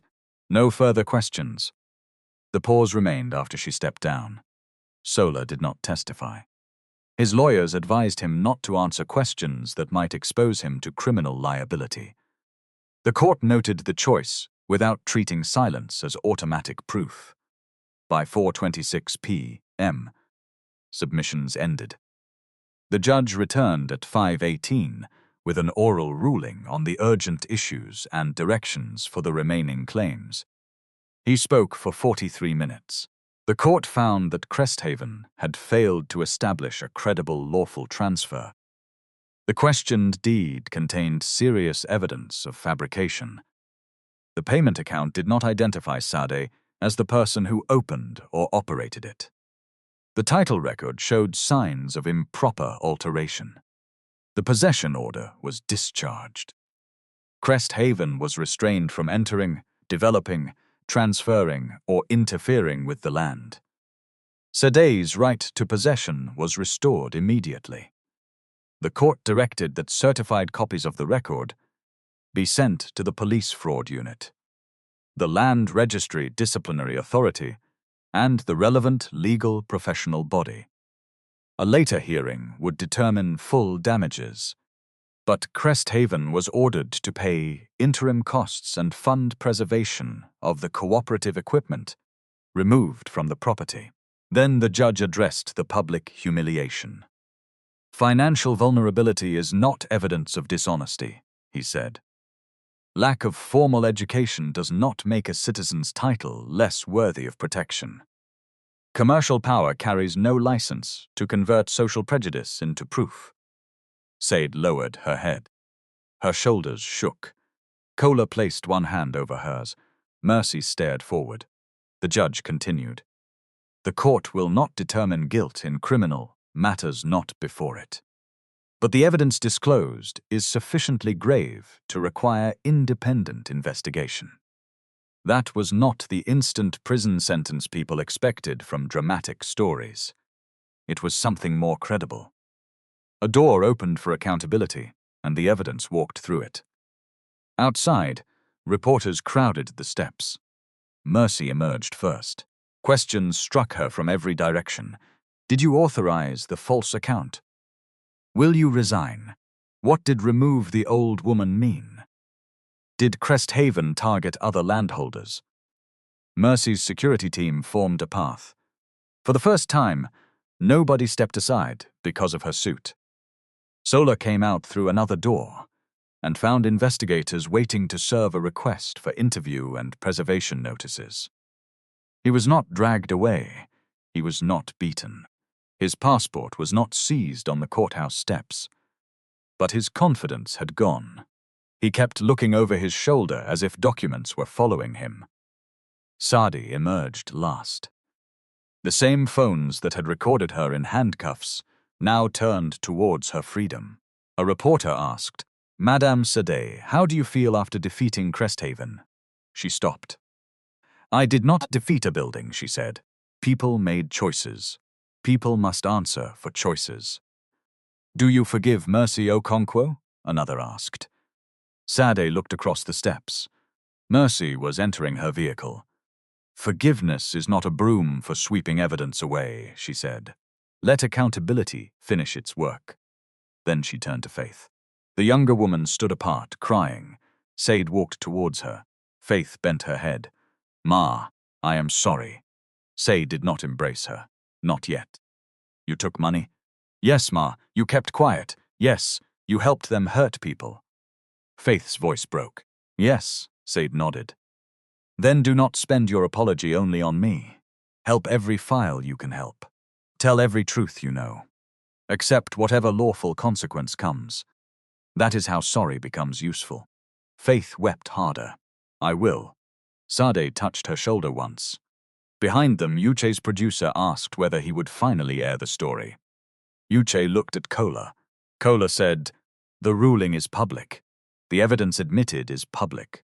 no further questions. The pause remained after she stepped down. Sola did not testify. His lawyers advised him not to answer questions that might expose him to criminal liability. The court noted the choice without treating silence as automatic proof. By 4:26 p.m., submissions ended. The judge returned at 5:18 with an oral ruling on the urgent issues and directions for the remaining claims. He spoke for 43 minutes. The court found that Cresthaven had failed to establish a credible lawful transfer. The questioned deed contained serious evidence of fabrication. The payment account did not identify Sade as the person who opened or operated it. The title record showed signs of improper alteration. The possession order was discharged. Cresthaven was restrained from entering, developing, transferring, or interfering with the land. Sade's right to possession was restored immediately. The court directed that certified copies of the record be sent to the police fraud unit, the Land Registry Disciplinary Authority, and the relevant legal professional body. A later hearing would determine full damages, but Cresthaven was ordered to pay interim costs and fund preservation of the cooperative equipment removed from the property. Then the judge addressed the public humiliation. Financial vulnerability is not evidence of dishonesty, he said. Lack of formal education does not make a citizen's title less worthy of protection. Commercial power carries no license to convert social prejudice into proof. Sade lowered her head. Her shoulders shook. Kola placed one hand over hers. Mercy stared forward. The judge continued. The court will not determine guilt in criminal matters not before it. But the evidence disclosed is sufficiently grave to require independent investigation. That was not the instant prison sentence people expected from dramatic stories. It was something more credible. A door opened for accountability, and the evidence walked through it. Outside, reporters crowded the steps. Mercy emerged first. Questions struck her from every direction. Did you authorize the false account? Will you resign? What did remove the old woman mean? Did Cresthaven target other landholders? Mercy's security team formed a path. For the first time, nobody stepped aside because of her suit. Sola came out through another door and found investigators waiting to serve a request for interview and preservation notices. He was not dragged away. He was not beaten. His passport was not seized on the courthouse steps. But his confidence had gone. He kept looking over his shoulder as if documents were following him. Sade emerged last. The same phones that had recorded her in handcuffs now turned towards her freedom. A reporter asked, Madame Sade, how do you feel after defeating Cresthaven? She stopped. I did not defeat a building, she said. People made choices. People must answer for choices. Do you forgive Mercy Okonkwo? Another asked. Sade looked across the steps. Mercy was entering her vehicle. Forgiveness is not a broom for sweeping evidence away, she said. Let accountability finish its work. Then she turned to Faith. The younger woman stood apart, crying. Sade walked towards her. Faith bent her head. Ma, I am sorry. Sade did not embrace her. Not yet. You took money? Yes, Ma. You kept quiet. Yes, you helped them hurt people. Faith's voice broke. Yes, Sade nodded. Then do not spend your apology only on me. Help every file you can help. Tell every truth you know. Accept whatever lawful consequence comes. That is how sorry becomes useful. Faith wept harder. I will. Sade touched her shoulder once. Behind them, Uche's producer asked whether he would finally air the story. Uche looked at Kola. Kola said, the ruling is public. The evidence admitted is public.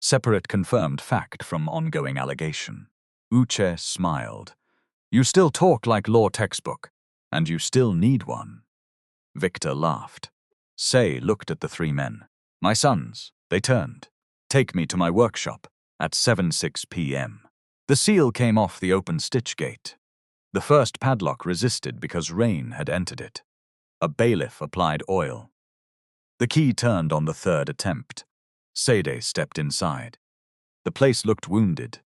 Separate confirmed fact from ongoing allegation. Uche smiled. You still talk like law textbook, and you still need one. Victor laughed. Say looked at the three men. My sons, they turned. Take me to my workshop at 7:06 p.m. The seal came off the open stitch gate. The first padlock resisted because rain had entered it. A bailiff applied oil. The key turned on the third attempt. Sade stepped inside. The place looked wounded.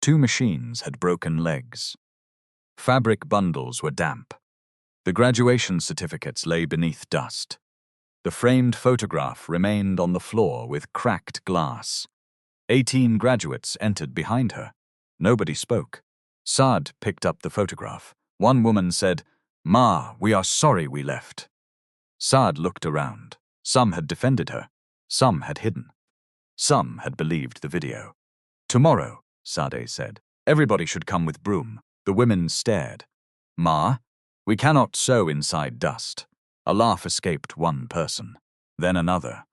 2 machines had broken legs. Fabric bundles were damp. The graduation certificates lay beneath dust. The framed photograph remained on the floor with cracked glass. 18 graduates entered behind her. Nobody spoke. Sade picked up the photograph. One woman said, Ma, we are sorry we left. Sade looked around. Some had defended her. Some had hidden. Some had believed the video. Tomorrow, Sade said, everybody should come with broom. The women stared. Ma, we cannot sew inside dust. A laugh escaped one person, then another.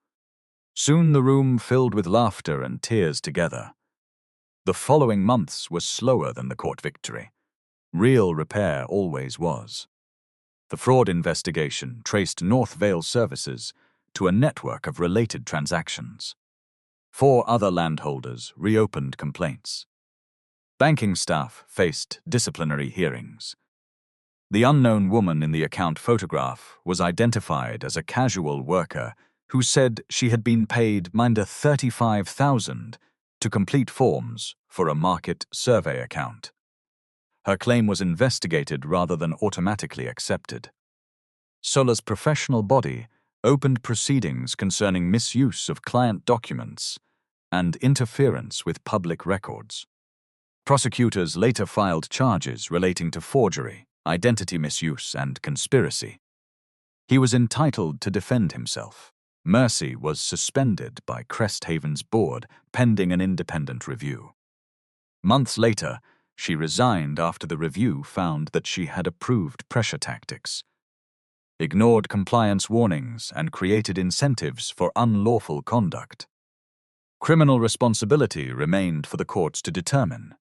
Soon the room filled with laughter and tears together. The following months were slower than the court victory. Real repair always was. The fraud investigation traced North Vale Services to a network of related transactions. 4 other landholders reopened complaints. Banking staff faced disciplinary hearings. The unknown woman in the account photograph was identified as a casual worker who said she had been paid minda 35,000 to complete forms for a market survey account. Her claim was investigated rather than automatically accepted. Sola's professional body opened proceedings concerning misuse of client documents and interference with public records. Prosecutors later filed charges relating to forgery, identity misuse, and conspiracy. He was entitled to defend himself. Mercy was suspended by Cresthaven's board pending an independent review. Months later, she resigned after the review found that she had approved pressure tactics, ignored compliance warnings, and created incentives for unlawful conduct. Criminal responsibility remained for the courts to determine.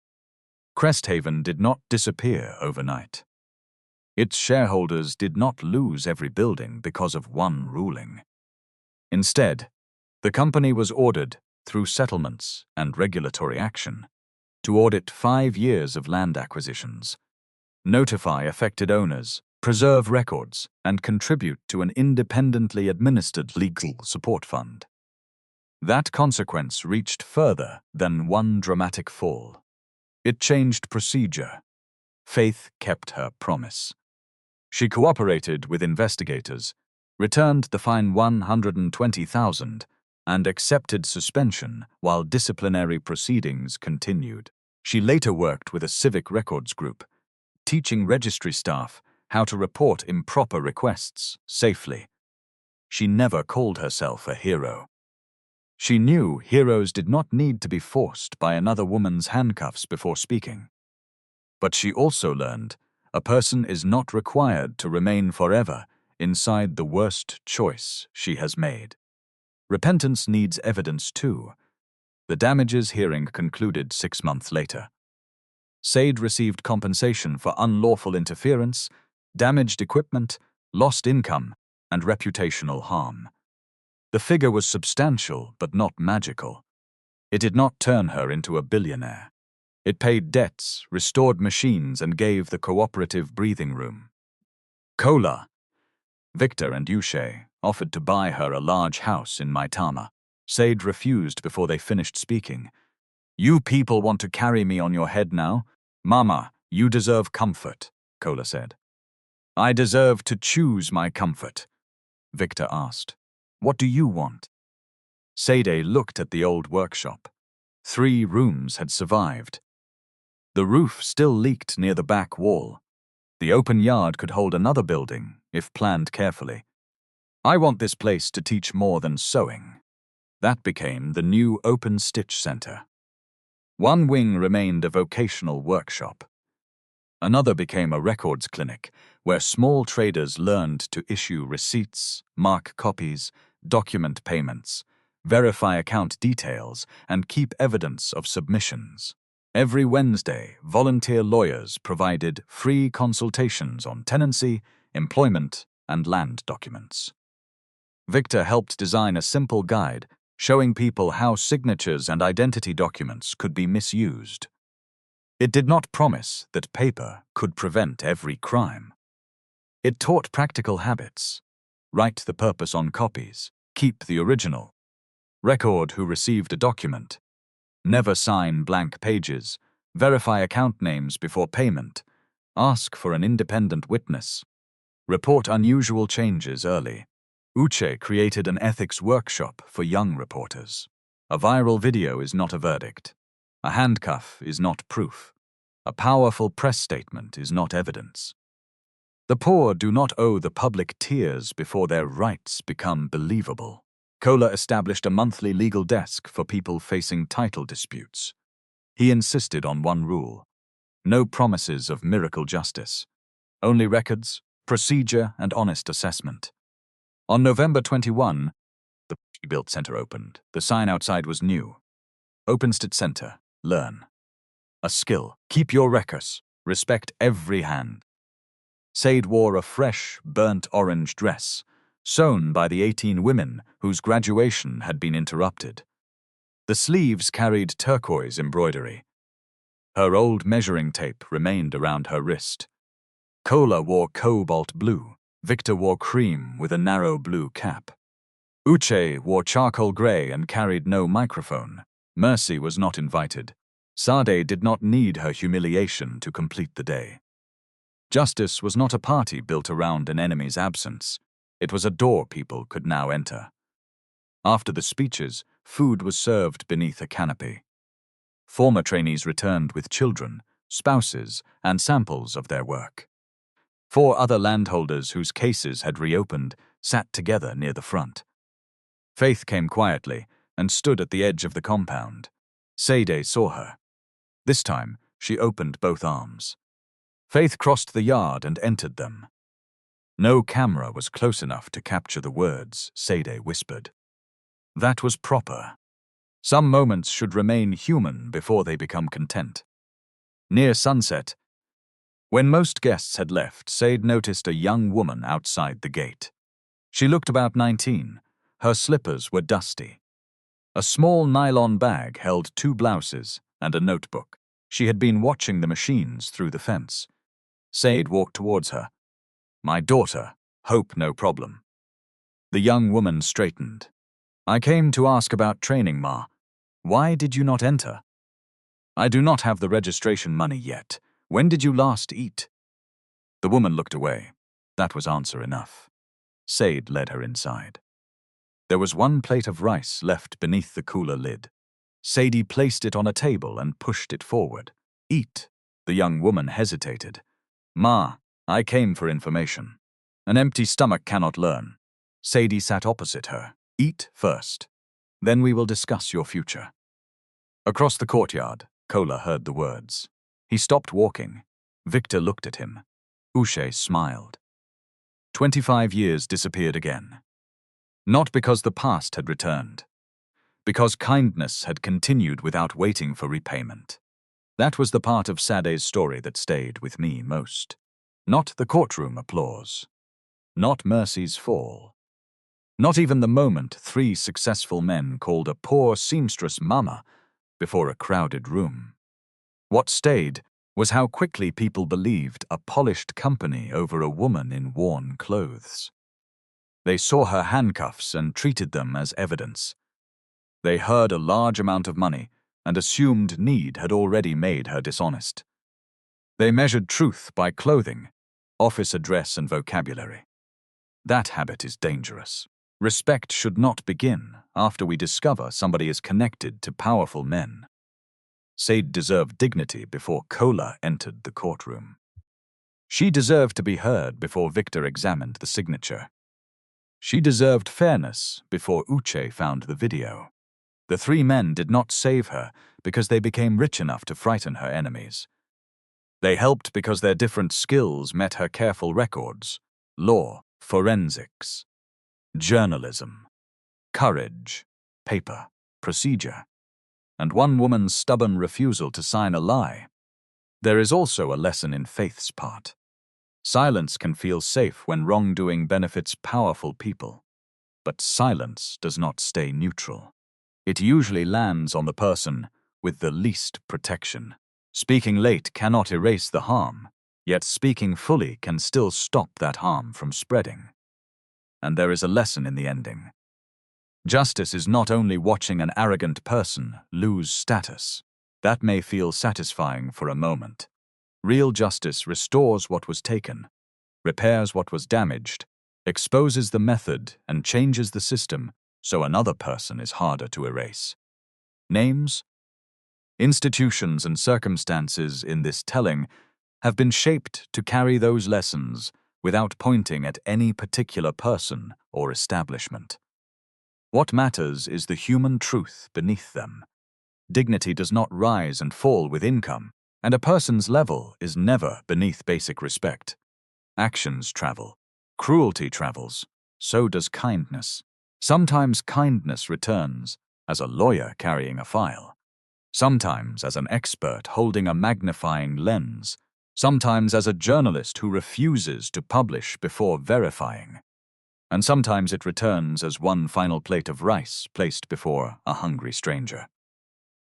Cresthaven did not disappear overnight. Its shareholders did not lose every building because of one ruling. Instead, the company was ordered, through settlements and regulatory action, to audit 5 years of land acquisitions, notify affected owners, preserve records, and contribute to an independently administered legal support fund. That consequence reached further than one dramatic fall. It changed procedure. Faith kept her promise. She cooperated with investigators, returned the fine 120,000, and accepted suspension while disciplinary proceedings continued. She later worked with a civic records group, teaching registry staff how to report improper requests safely. She never called herself a hero. She knew heroes did not need to be forced by another woman's handcuffs before speaking. But she also learned a person is not required to remain forever inside the worst choice she has made. Repentance needs evidence too. The damages hearing concluded 6 months later. Sade received compensation for unlawful interference, damaged equipment, lost income, and reputational harm. The figure was substantial but not magical. It did not turn her into a billionaire. It paid debts, restored machines, and gave the cooperative breathing room. Kola, Victor and Uche offered to buy her a large house in Maitama. Sade refused before they finished speaking. "You people want to carry me on your head now? Mama, you deserve comfort," Kola said. "I deserve to choose my comfort," Victor asked. "What do you want?" Sade looked at the old workshop. 3 rooms had survived. The roof still leaked near the back wall. The open yard could hold another building, if planned carefully. "I want this place to teach more than sewing." That became the new Open Stitch Center. One wing remained a vocational workshop. Another became a records clinic, where small traders learned to issue receipts, mark copies, document payments, verify account details, and keep evidence of submissions. Every Wednesday, volunteer lawyers provided free consultations on tenancy, employment, and land documents. Victor helped design a simple guide showing people how signatures and identity documents could be misused. It did not promise that paper could prevent every crime. It taught practical habits. Write the purpose on copies, keep the original, record who received a document, never sign blank pages, verify account names before payment, ask for an independent witness, report unusual changes early. Uche created an ethics workshop for young reporters. A viral video is not a verdict. A handcuff is not proof. A powerful press statement is not evidence. The poor do not owe the public tears before their rights become believable. Kola established a monthly legal desk for people facing title disputes. He insisted on one rule: no promises of miracle justice. Only records, procedure, and honest assessment. On November 21, the built center opened. The sign outside was new. Open Stitch Center. Learn. A skill. Keep your records. Respect every hand. Sade wore a fresh, burnt orange dress, sewn by the 18 women whose graduation had been interrupted. The sleeves carried turquoise embroidery. Her old measuring tape remained around her wrist. Kola wore cobalt blue. Victor wore cream with a narrow blue cap. Uche wore charcoal gray and carried no microphone. Mercy was not invited. Sade did not need her humiliation to complete the day. Justice was not a party built around an enemy's absence. It was a door people could now enter. After the speeches, food was served beneath a canopy. Former trainees returned with children, spouses, and samples of their work. 4 other landholders whose cases had reopened sat together near the front. Faith came quietly and stood at the edge of the compound. Sade saw her. This time, she opened both arms. Faith crossed the yard and entered them. No camera was close enough to capture the words Sade whispered. That was proper. Some moments should remain human before they become content. Near sunset, when most guests had left, Sade noticed a young woman outside the gate. She looked about 19. Her slippers were dusty. A small nylon bag held 2 blouses and a notebook. She had been watching the machines through the fence. Sade walked towards her. "My daughter, hope no problem." The young woman straightened. "I came to ask about training, Ma. Why did you not enter?" "I do not have the registration money yet. When did you last eat?" The woman looked away. That was answer enough. Sade led her inside. There was 1 plate of rice left beneath the cooler lid. Sade placed it on a table and pushed it forward. "Eat." The young woman hesitated. "Ma, I came for information. An empty stomach cannot learn." Sade sat opposite her. "Eat first. Then we will discuss your future." Across the courtyard, Kola heard the words. He stopped walking. Victor looked at him. Uche smiled. 25 years disappeared again. Not because the past had returned, because kindness had continued without waiting for repayment. That was the part of Sade's story that stayed with me most. Not the courtroom applause. Not Mercy's fall. Not even the moment 3 successful men called a poor seamstress mama before a crowded room. What stayed was how quickly people believed a polished company over a woman in worn clothes. They saw her handcuffs and treated them as evidence. They heard a large amount of money and assumed need had already made her dishonest. They measured truth by clothing, office address, and vocabulary. That habit is dangerous. Respect should not begin after we discover somebody is connected to powerful men. Sade deserved dignity before Kola entered the courtroom. She deserved to be heard before Victor examined the signature. She deserved fairness before Uche found the video. The 3 men did not save her because they became rich enough to frighten her enemies. They helped because their different skills met her careful records: law, forensics, journalism, courage, paper, procedure, and one woman's stubborn refusal to sign a lie. There is also a lesson in Faith's part. Silence can feel safe when wrongdoing benefits powerful people, but silence does not stay neutral. It usually lands on the person with the least protection. Speaking late cannot erase the harm, yet speaking fully can still stop that harm from spreading. And there is a lesson in the ending. Justice is not only watching an arrogant person lose status. That may feel satisfying for a moment. Real justice restores what was taken, repairs what was damaged, exposes the method, and changes the system so another person is harder to erase. Names, institutions, and circumstances in this telling have been shaped to carry those lessons without pointing at any particular person or establishment. What matters is the human truth beneath them. Dignity does not rise and fall with income, and a person's level is never beneath basic respect. Actions travel. Cruelty travels. So does kindness. Sometimes kindness returns as a lawyer carrying a file. Sometimes as an expert holding a magnifying lens. Sometimes as a journalist who refuses to publish before verifying. And sometimes it returns as one final plate of rice placed before a hungry stranger.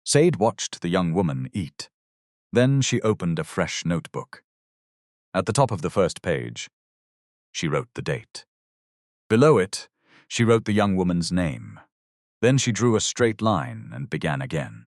Sade watched the young woman eat. Then she opened a fresh notebook. At the top of the first page, she wrote the date. Below it, she wrote the young woman's name. Then she drew a straight line and began again.